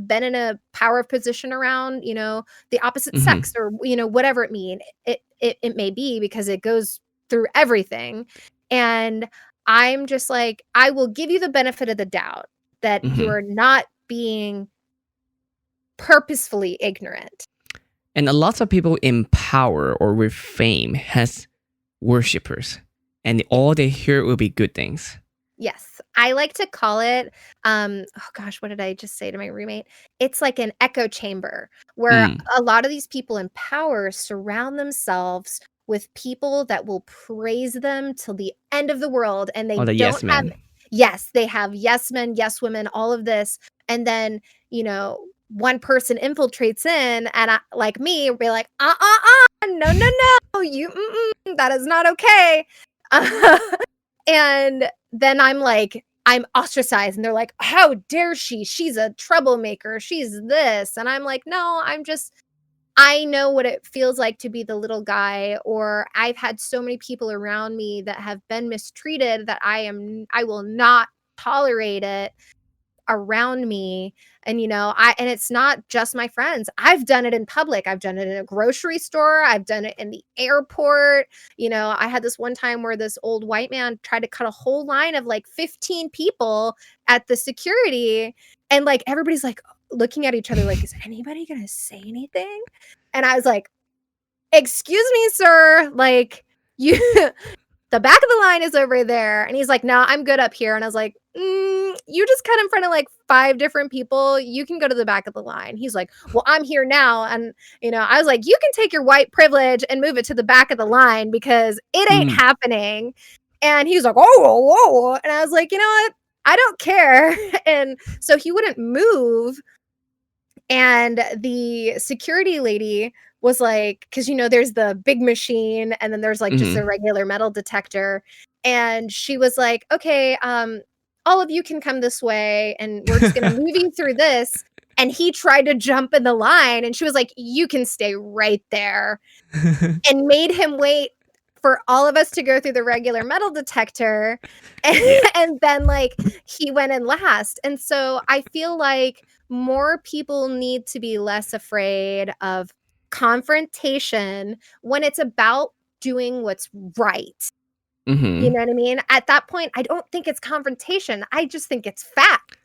been in a power position around, the opposite Mhm. sex, or, whatever it may be, because it goes through everything. And I'm just like, I will give you the benefit of the doubt that Mhm. you're not being purposefully ignorant. And a lot of people in power or with fame has worshippers, and Yeah. all they hear will be good things. Yes. I like to call it, oh gosh, what did I just say to my roommate? It's like an echo chamber where Mm. a lot of these people in power surround themselves with people that will praise them till the end of the world. And they All the don't yes have, men. yes, they have yes men, yes women, all of this. And then, one person infiltrates in, and like me, will be like, no, no, no, that is not okay. And then I'm like, I'm ostracized, and they're like, "How dare she? She's a troublemaker. She's this." And I'm like, "No, I know what it feels like to be the little guy, or I've had so many people around me that have been mistreated that I will not tolerate it around me." And and it's not just my friends. I've done it in public. I've done it in a grocery store. I've done it in the airport. I had this one time where this old white man tried to cut a whole line of like 15 people at the security, and like everybody's like looking at each other like, is anybody gonna say anything? And I was like, excuse me, sir, like, you the back of the line is over there. And he's like, no, I'm good up here. And I was like, you just cut in front of like 5 different people. You can go to the back of the line. He's like, well, I'm here now. And, I was like, you can take your white privilege and move it to the back of the line because it ain't Mm, happening. And he was like, oh, whoa, whoa. And I was like, you know what? I don't care. And so he wouldn't move. And the security lady was like, because there's the big machine and then there's like just a mhm. regular metal detector. And she was like, okay, all of you can come this way and we're just gonna move you through this. And he tried to jump in the line and she was like, you can stay right there, and made him wait for all of us to go through the regular metal detector. And, Yeah. and then like he went in last. And so I feel like more people need to be less afraid of confrontation when it's about doing what's right. You Mhm. know what I mean? At that point, I don't think it's confrontation. I just think it's fact.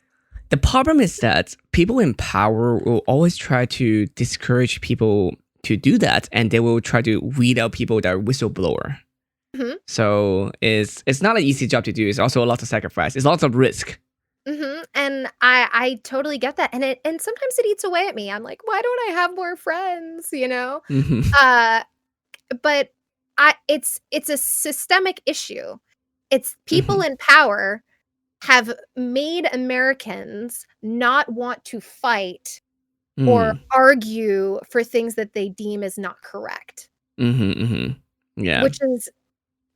The problem is that people in power will always try to discourage people to do that, and they will try to weed out people that are whistleblower. Mhm. So it's not an easy job to do. It's also a lot of sacrifice. It's lots of risk. And I totally get that. And sometimes it eats away at me. I'm like, why don't I have more friends, you know? Mhm. Uh but it's a systemic issue. It's people Mhm. in power have made Americans not want to fight or Mm. argue for things that they deem as not correct, Mhm. Mhm. Yeah. which is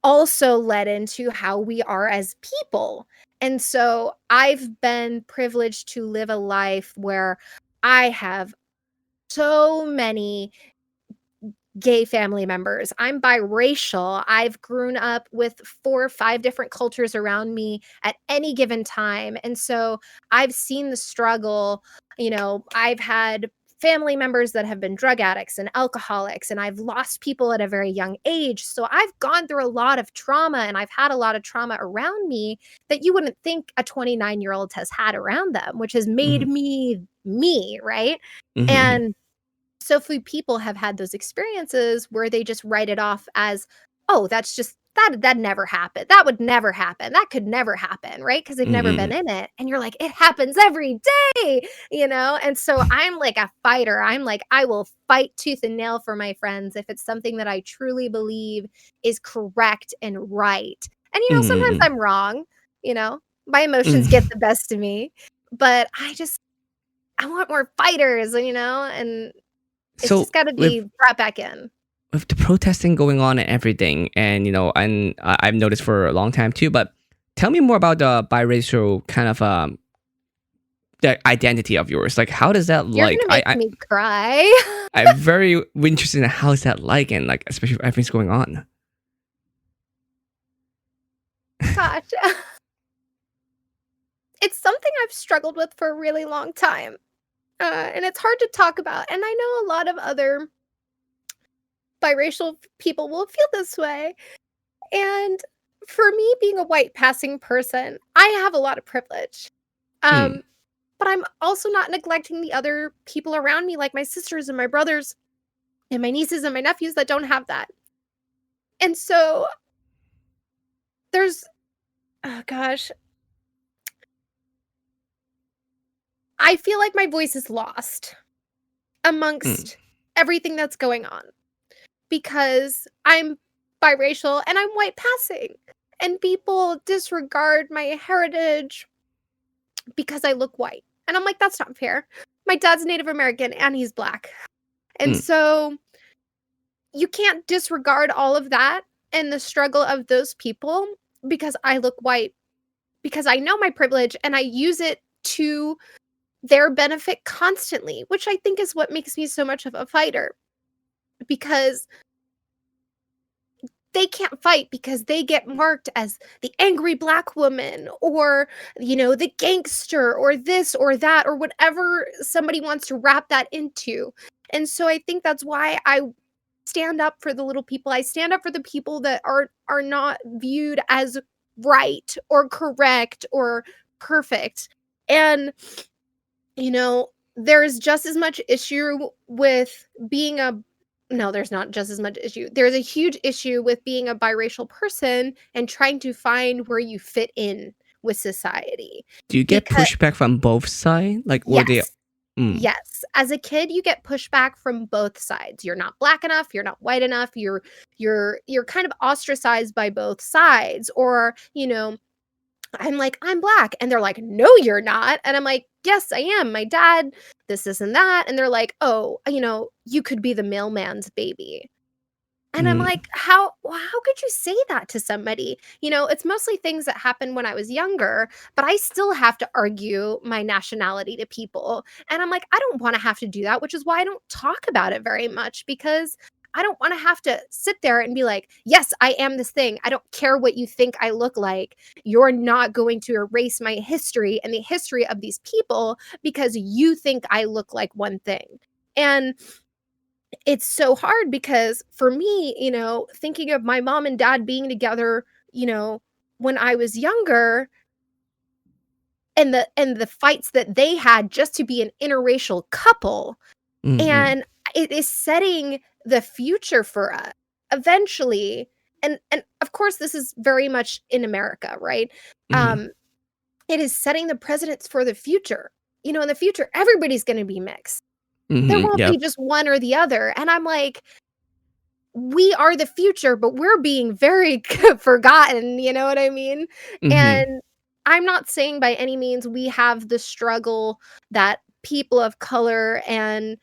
also led into how we are as people. And so I've been privileged to live a life where I have so many gay family members. I'm biracial. I've grown up with 4 or 5 different cultures around me at any given time. And so I've seen the struggle. I've had family members that have been drug addicts and alcoholics, and I've lost people at a very young age. So I've gone through a lot of trauma, and I've had a lot of trauma around me that you wouldn't think a 29-year-old has had around them, which has made Mhm. me, right? Mhm. And so few people have had those experiences where they just write it off as, "Oh, that's just that never happened. That would never happen. That could never happen," right? Because 'Cause they've never been Mhm. in it, and you're like, "It happens every day." And so I'm like a fighter. I'm like, I will fight tooth and nail for my friends if it's something that I truly believe is correct and right. And, sometimes Mhm. I'm wrong, you know? My emotions get Mhm. the best of me, but I want more fighters, and it's So just gotta with be brought back in. with the protesting going on and everything, and I've noticed for a long time too. But tell me more about the biracial kind of the identity of yours. Like, how does that You're like? gonna make me cry. I'm very interested in how is that like, and like especially if everything's going on. Gosh. It's something I've struggled with for a really long time, and it's hard to talk about, and I know a lot of other biracial people will feel this way, and for me being a white passing person, I have a lot of privilege, Mm, um, but I'm also not neglecting the other people around me, like my sisters and my brothers and my nieces and my nephews that don't have that, and so there's oh gosh, I feel like my voice is lost mm, amongst everything that's going on because I'm biracial and I'm white passing. And people disregard my heritage because I look white. And I'm like, that's not fair. My dad's Native American and he's black. And mm, so you can't disregard all of that and the struggle of those people because I look white. because I know my privilege and I use it to their benefit constantly, which I think is what makes me so much of a fighter, because they can't fight because they get marked as the angry black woman, or the gangster, or this or that, or whatever somebody wants to wrap that into. And so I think that's why I stand up for the little people. I stand up for the people that are not viewed as right or correct or perfect. And there's just as much issue with being a no, there's not just as much issue. There's a huge issue with being a biracial person and trying to find where you fit in with society. Do you get Because pushback from both sides? Like, or they? yes, Mm, yes. As a kid, you get pushback from both sides. You're not black enough, you're not white enough, you're kind of ostracized by both sides. Or, I'm like, "I'm black." And they're like, "No, you're not." And I'm like, "Yes, I am. My dad, this and that." And they're like, "Oh, you could be the mailman's baby." And I'm mm, like, how could you say that to somebody? It's mostly things that happened when I was younger, but I still have to argue my nationality to people. And I'm like, I don't want to have to do that, which is why I don't talk about it very much, because I don't want to have to sit there and be like, "Yes, I am this thing. I don't care what you think I look like. You're not going to erase my history and the history of these people because you think I look like one thing." And it's so hard because for me, thinking of my mom and dad being together, when I was younger, and the fights that they had just to be an interracial couple, mm, and it is setting the future for us eventually. And of course this is very much in America, right? mm, um it is setting the precedents for the future. In the future everybody's going to be mixed. There won't yep. be just one or the other. And I'm like, we are the future, but we're being very forgotten, you know what I mean? Mm-hmm, And I'm not saying by any means we have the struggle that people of color and,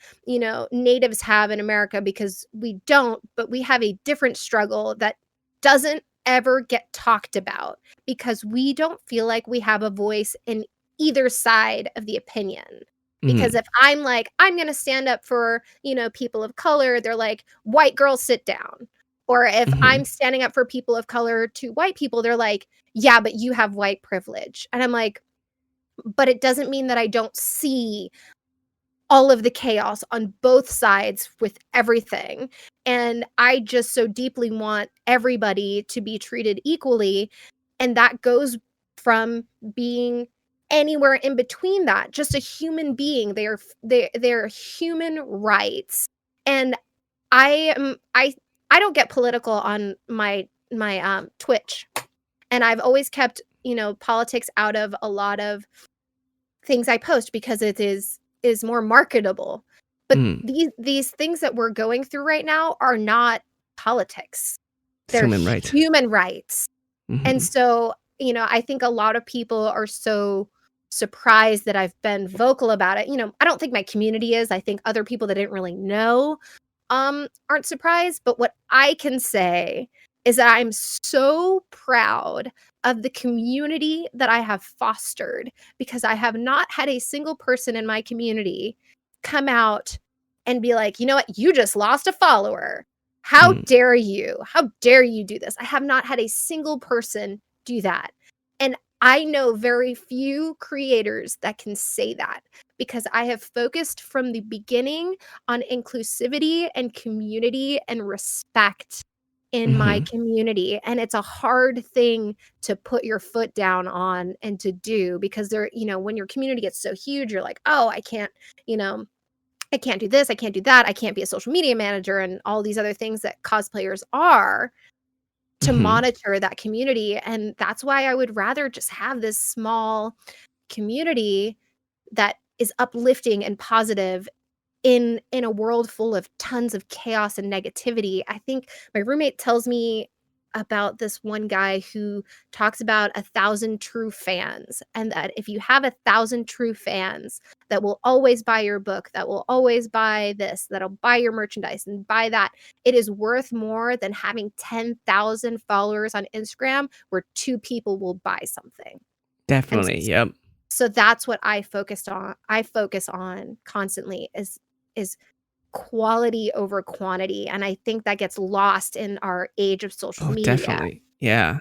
natives have in America, because we don't, but we have a different struggle that doesn't ever get talked about because we don't feel like we have a voice in either side of the opinion. Because mm-hmm, if I'm like, I'm going to stand up for, people of color, they're like, "White girl, sit down." Or if mm-hmm, I'm standing up for people of color to white people, they're like, "Yeah, but you have white privilege." And I'm like, but it doesn't mean that I don't see all of the chaos on both sides with everything. And I just so deeply want everybody to be treated equally. And that goes from being anywhere in between that, just a human being. They're human rights. And I am I don't get political on my Twitch. And I've always kept, politics out of a lot of things I post because it is more marketable. But mm. these things that we're going through right now are not politics. It's They're human right. human rights. And Mm-hmm, so, I think a lot of people are so surprised that I've been vocal about it. I don't think my community is. I think other people that didn't really know aren't surprised. But what I can say is that I'm so proud of the community that I have fostered, because I have not had a single person in my community come out and be like, "You know what? You just lost a follower. How mm, dare you? How dare you do this?" I have not had a single person do that. And I know very few creators that can say that, because I have focused from the beginning on inclusivity and community and respect in my mm-hmm, community. And it's a hard thing to put your foot down on and to do, because when your community gets so huge, you're like, "Oh, you know, I can't do this, I can't do that, I can't be a social media manager," and all these other things that cosplayers are to mm-hmm, monitor that community. And that's why I would rather just have this small community that is uplifting and positive in a world full of tons of chaos and negativity. I think my roommate tells me about this one guy who talks about 1,000 true fans, and that if you have 1,000 true fans that will always buy your book, that will always buy this, that'll buy your merchandise and buy that, it is worth more than having 10,000 followers on Instagram where two people will buy something. And Definitely. Yep. so that's what I focus on constantly is quality over quantity, and I think that gets lost in our age of social Oh, media. definitely. Yeah.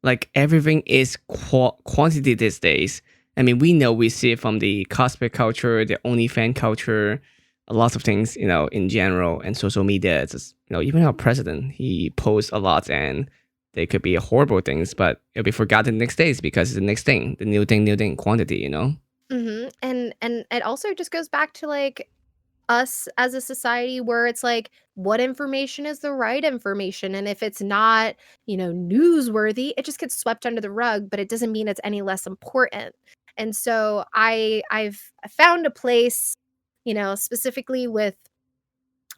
Like everything is quantity these days. I mean, we know we see it from the cosplay culture, the OnlyFan culture, lots of things, in general, and social media. It's just, even our president, he posts a lot, and they could be horrible things, but it'll be forgotten the next days because it's the next thing, the new thing, quantity. And it also just goes back to, like, us as a society where it's like, what information is the right information? And if it's not, newsworthy, it just gets swept under the rug, but it doesn't mean it's any less important. And so I've found a place, specifically with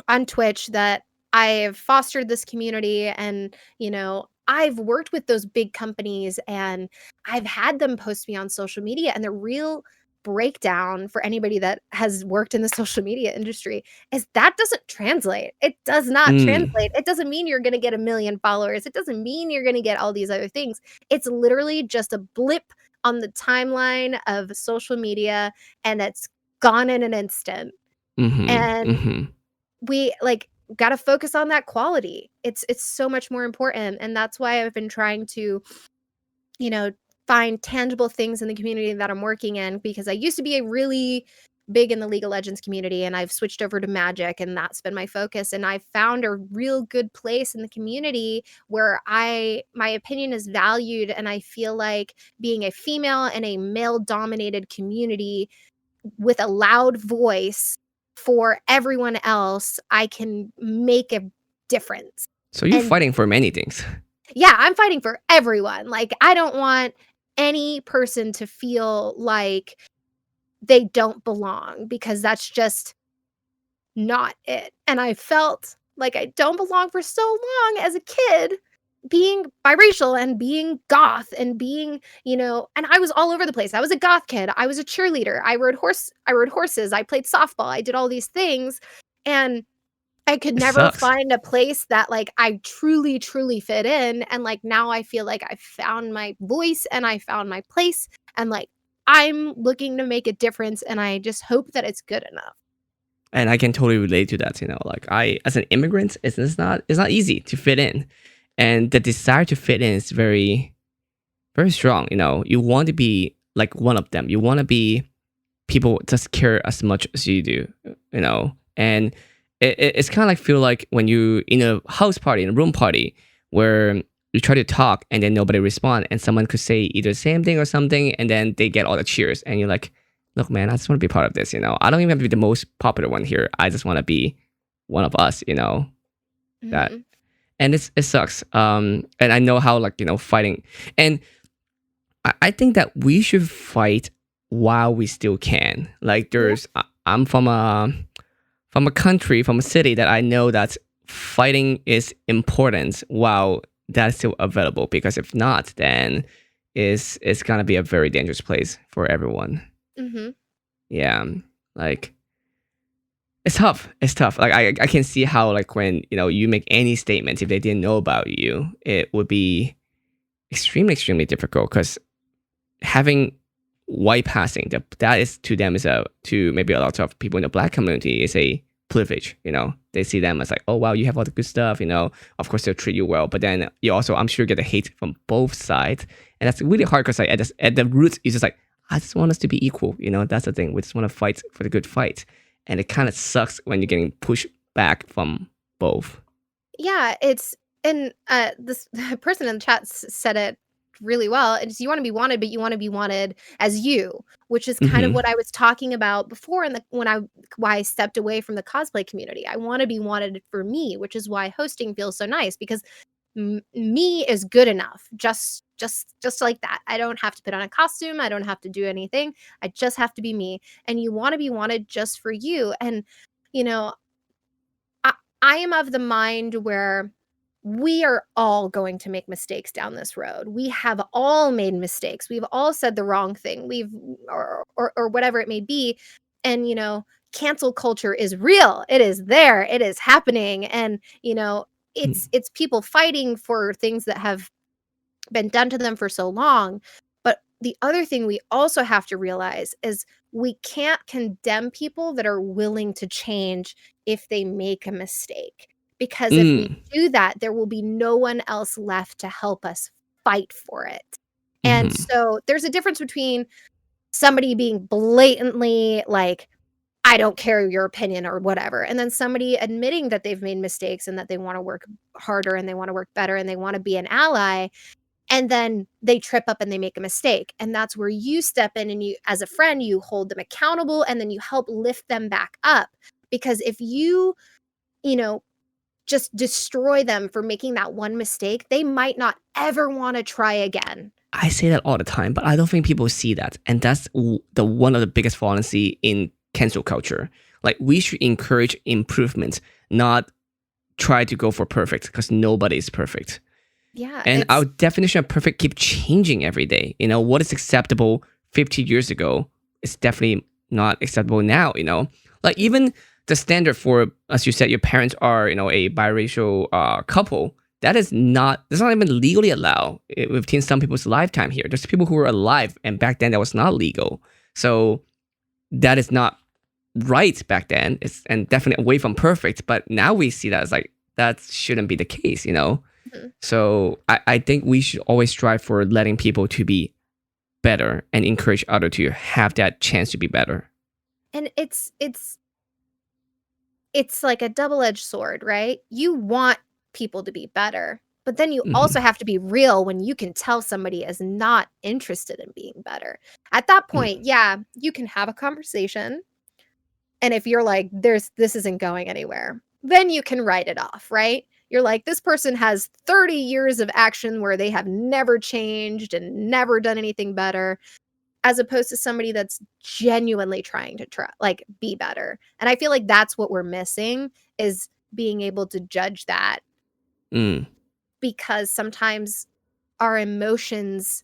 on Twitch that I've fostered this community and, I've worked with those big companies and I've had them post me on social media, and the real breakdown for anybody that has worked in the social media industry is that doesn't translate. It does not Mm, translate. It doesn't mean you're going to get a million followers. It doesn't mean you're going to get all these other things. It's literally just a blip on the timeline of social media, and it's gone in an instant. mm-hmm, And mm-hmm. we, like, gotta focus on that quality. It's so much more important, and that's why I've been trying to, you know, find tangible things in the community that I'm working in, because I used to be a really big in the League of Legends community, and I've switched over to Magic, and that's been my focus, and I've found a real good place in the community where my opinion is valued, and I feel like being a female in a male-dominated community with a loud voice for everyone else, I can make a difference. So you're And fighting for many things. yeah, I'm fighting for everyone. Like, I don't want any person to feel like they don't belong, because that's just not it. And I felt like I don't belong for so long as a kid, being biracial and being goth and being, and I was all over the place. I was a goth kid. I was a cheerleader. I rode horses. I played softball. I did all these things. And I could It never sucks. find a place that, like, I truly, truly fit in. And, like, now I feel like I found my voice and I found my place. And, like, I'm looking to make a difference. And I just hope that it's good enough. And I can totally relate to that. Like I, as an immigrant, it's not easy to fit in, and the desire to fit in is very, very strong. You want to be like one of them. You want to be people just care as much as you do. And it's kind of like feel like when you in a house party, in a room party, where you try to talk and then nobody respond, and someone could say either the same thing or something, and then they get all the cheers, and you're like, look, man, I just want to be part of this. I don't even have to be the most popular one here. I just want to be one of us. That, Mhm. and it sucks. And I know how, like, fighting, and I think that we should fight while we still can. Like, Yeah. I'm from a country, from a city that I know that fighting is important while that's still available. Because if not, then it's gonna be a very dangerous place for everyone. Mhm. Yeah, like it's tough. It's tough. Like I can see how, like, when you make any statements, if they didn't know about you, it would be extremely, extremely difficult. Because having white passing, that is to them, is a to maybe a lot of people in the black community, is a privilege. They see them as like, oh wow, you have all the good stuff. Of course they'll treat you well, but then you also, I'm sure, get the hate from both sides, and that's really hard. Because like at the root, it's just like, I just want us to be equal. That's the thing. We just want to fight for the good fight, and it kind of sucks when you're getting pushed back from both. Yeah, it's and this person in the chat said it really well. It's, you want to be wanted, but you want to be wanted as you, which is kind of Hmm. what I was talking about before. And why I stepped away from the cosplay community. I want to be wanted for me, which is why hosting feels so nice, because me is good enough. Just like that. I don't have to put on a costume. I don't have to do anything. I just have to be me. And you want to be wanted just for you. And you know, I I am of the mind where we are all going to make mistakes down this road. We have all made mistakes. We've all said the wrong thing. Or whatever it may be. And cancel culture is real. It is there. It is happening. And it's people fighting for things that have been done to them for so long. But the other thing we also have to realize is we can't condemn people that are willing to change if they make a mistake. Because if we Mm, do that, there will be no one else left to help us fight for it. And mm-hmm, so there's a difference between somebody being blatantly like, I don't care your opinion or whatever, and then somebody admitting that they've made mistakes and that they want to work harder and they want to work better and they want to be an ally, and then they trip up and they make a mistake. And that's where you step in and you, as a friend, you hold them accountable and then you help lift them back up. Because if you know, just destroy them for making that one mistake, they might not ever want to try again. I say that all the time, but I don't think people see that, and that's the one of the biggest fallacy in cancel culture. Like we should encourage improvement, not try to go for perfect, because nobody is perfect. Yeah, And our it's definition of perfect keep changing every day. What is acceptable 50 years ago is definitely not acceptable now. Like even the standard for, as you said, your parents are, a biracial couple. That's not even legally allowed within some people's lifetime here. There's people who were alive, and back then that was not legal. So that is not right back then. And definitely away from perfect. But now we see that as like, that shouldn't be the case. mhm. So I think we should always strive for letting people to be better and encourage others to have that chance to be better. And it's like a double-edged sword, right? You want people to be better, but then you also Hmm. have to be real when you can tell somebody is not interested in being better. At that point, yeah, you can have a conversation, and if you're like, this isn't going anywhere, then you can write it off, right? You're like, this person has 30 years of action where they have never changed and never done anything better, as opposed to somebody that's genuinely trying to be better. And I feel like that's what we're missing, is being able to judge that, Mm, because sometimes our emotions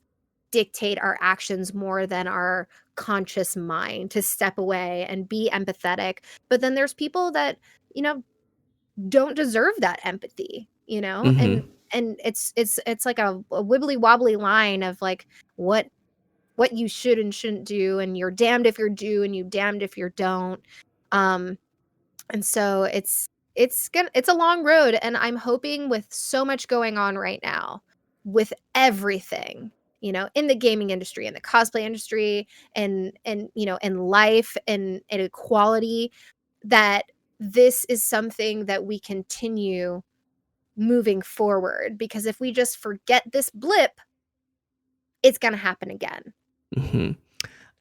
dictate our actions more than our conscious mind to step away and be empathetic. But then there's people that, you know, don't deserve that empathy, hmm. and it's like a wibbly wobbly line of like what you should and shouldn't do, and you're damned if you're do and you damned if you don't. Um, and so it's a long road, and I'm hoping with so much going on right now, with everything, in the gaming industry and the cosplay industry and in life and equality, that this is something that we continue moving forward, because if we just forget this blip, it's going to happen again. Hmm.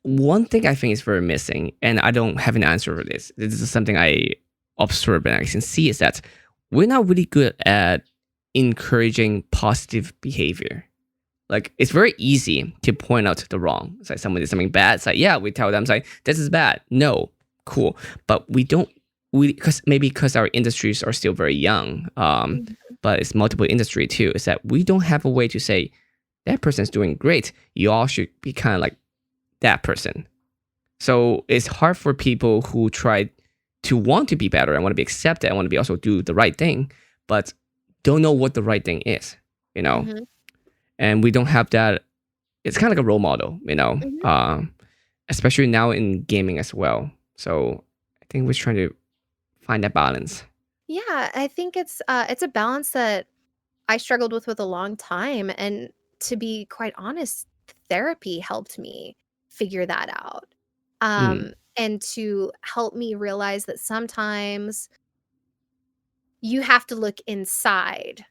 One thing I think is very missing, and I don't have an answer for this. This is something I observe and I can see, is that we're not really good at encouraging positive behavior. Like it's very easy to point out the wrong. It's like someone did something bad. It's like, yeah, we tell them, it's like, this is bad. No, cool. But we don't, because our industries are still very young, Mhm. but it's multiple industry too, is that we don't have a way to say, that person's doing great. You all should be kind of like that person. So it's hard for people who try to want to be better and want to be accepted and want to be also do the right thing, but don't know what the right thing is, you know? Mhm. And we don't have that. It's kind of like a role model, Mhm. especially now in gaming as well. So I think we're trying to find that balance. Yeah, I think it's a balance that I struggled with a long time, and to be quite honest, therapy helped me figure that out. Mm, And to help me realize that sometimes you have to look inside,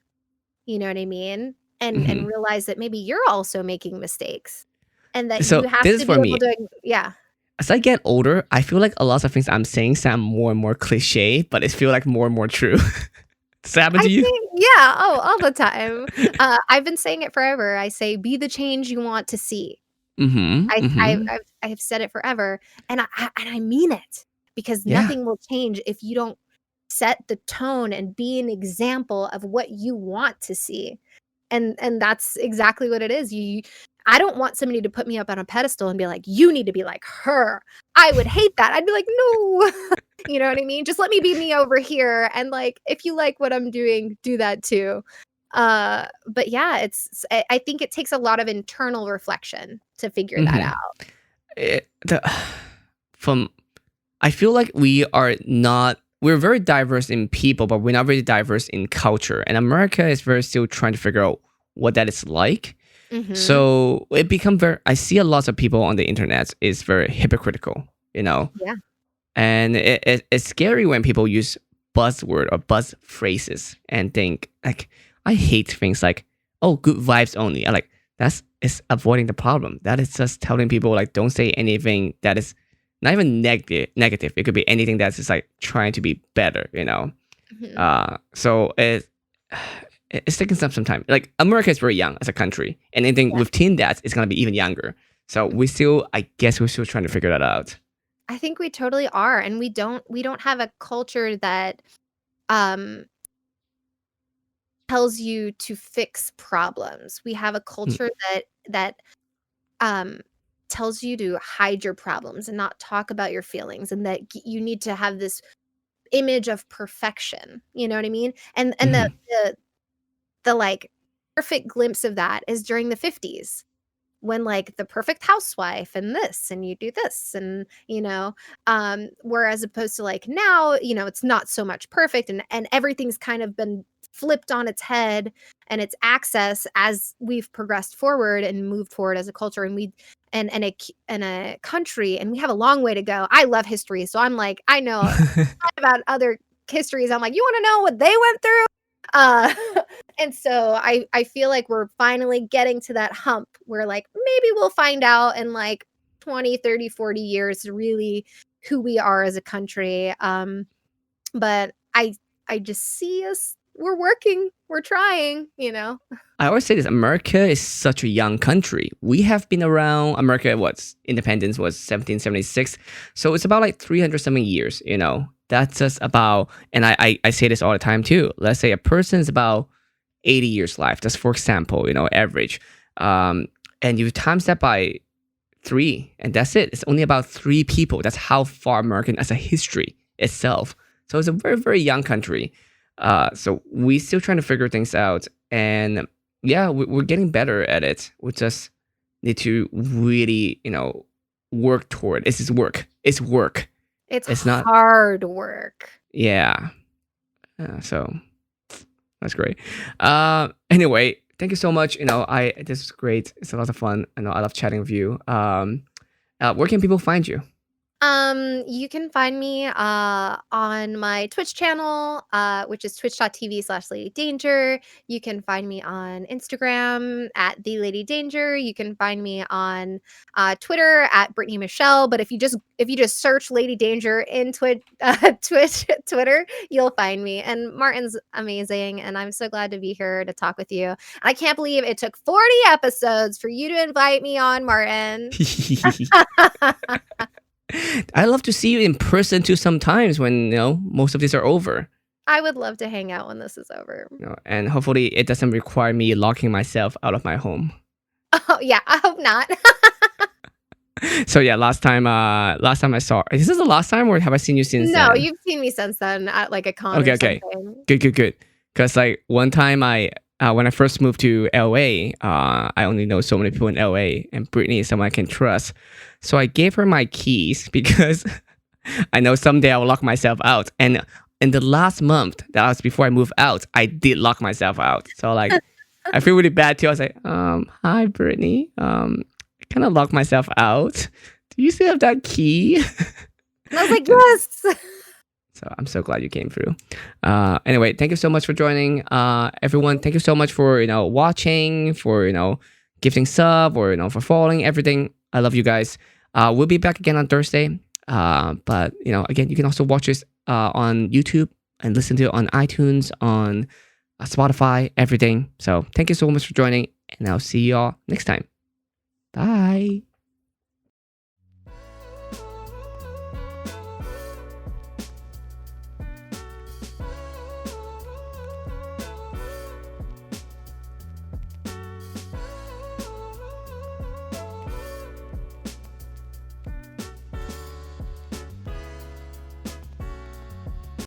you know what I mean? And hmm. realize that maybe you're also making mistakes, and that you So have this is to be for able me. to, yeah. As I get older, I feel like a lot of things I'm saying sound more and more cliche, but it feel like more and more true. Does that happen I to you? think, yeah, oh, all the time. I've been saying it forever. I say, "Be the change you want to see." Mm-hmm. Mm-hmm. I've said it forever, and I mean it, because Yeah. nothing will change if you don't set the tone and be an example of what you want to see, and that's exactly what it is. I don't want somebody to put me up on a pedestal and be like, "You need to be like her." I would hate that. I'd be like, "No." You know what I mean? Just let me be me over here, and, like, if you like what I'm doing, do that too. But yeah, I think it takes a lot of internal reflection to figure that Hmm. out. From I feel like we're very diverse in people, but we're not very diverse in culture. And America is very still trying to figure out what that is like. Hmm. So it become very. I see a lot of people on the internet is very hypocritical, Yeah. and it's scary when people use buzzword or buzz phrases and think like I hate things like good vibes only. I like that's is avoiding the problem. That is just telling people like don't say anything that is not even negative. It could be anything that's just like trying to be better. Hmm. So it's taking some time. Like America is very young as a country, and anything Yeah. within that is gonna be even younger. So I guess we're still trying to figure that out. I think we totally are, and we don't have a culture that um tells you to fix problems. We have a Mm, culture that um tells you to hide your problems and not talk about your feelings, and that you need to have this image of perfection. You know what I mean? And the mhm, the the like perfect glimpse of that is during the 50s, when like the perfect housewife and this and you do this, and whereas opposed to like now, it's not so much perfect, and everything's kind of been flipped on its head and its access as we've progressed forward and moved forward as a culture, and a country, and we have a long way to go. I love history, so I'm like, I know a lot about other histories. I'm like, you want to know what they went through? uh And so I feel like we're finally getting to that hump where like maybe we'll find out in like 20, 30, 40 years really who we are as a country. But I just see us, we're working, we're trying. I always say this: America is such a young country. We have been around. America, what's independence was 1776, so it's about like 300 something years. That's just about. And I say this all the time too. Let's say a person is about 80 years life. Just for example, average. Um, and you times that by three, and that's it. It's only about three people. That's how far American as a history itself. So it's a very very young country. So we still trying to figure things out, and yeah, we're getting better at it. We just need to really, work toward. This is work. It's work. It's It's not. hard work. Yeah. So that's great. Anyway, thank you so much. This is great. It's a lot of fun. I love chatting with you. Where can people find you? You can find me on my Twitch channel, which is twitch.tv/Ladee Danger. You can find me on Instagram at the Ladee Danger. You can find me on Twitter at Brittany Michelle. But if you just search Ladee Danger in Twitter, you'll find me. And Martin's amazing, and I'm so glad to be here to talk with you. I can't believe it took 40 episodes for you to invite me on, Martin. I love to see you in person too sometimes when most of these are over. I would love to hang out when this is over. And hopefully it doesn't require me locking myself out of my home. Oh, yeah, I hope not. So yeah, last time I saw. Is this the last time, or have I seen you since No, then? you've seen me since then at like a con Okay, or okay, something. good. Because like one time when I first moved to LA, I only know so many people in LA, and Brittany is someone I can trust. So I gave her my keys because I know someday I will lock myself out. And in the last month, that was before I moved out, I did lock myself out. So like, I feel really bad too. I was like, hi Brittany, I kind of locked myself out. Do you still have that key? And I was like, yes. So I'm so glad you came through. Anyway, thank you so much for joining. Everyone, thank you so much for watching, for gifting sub, or for following everything. I love you guys. We'll be back again on Thursday. But again, you can also watch this on YouTube and listen to it on iTunes, on Spotify, everything. So thank you so much for joining, and I'll see you all next time. Bye.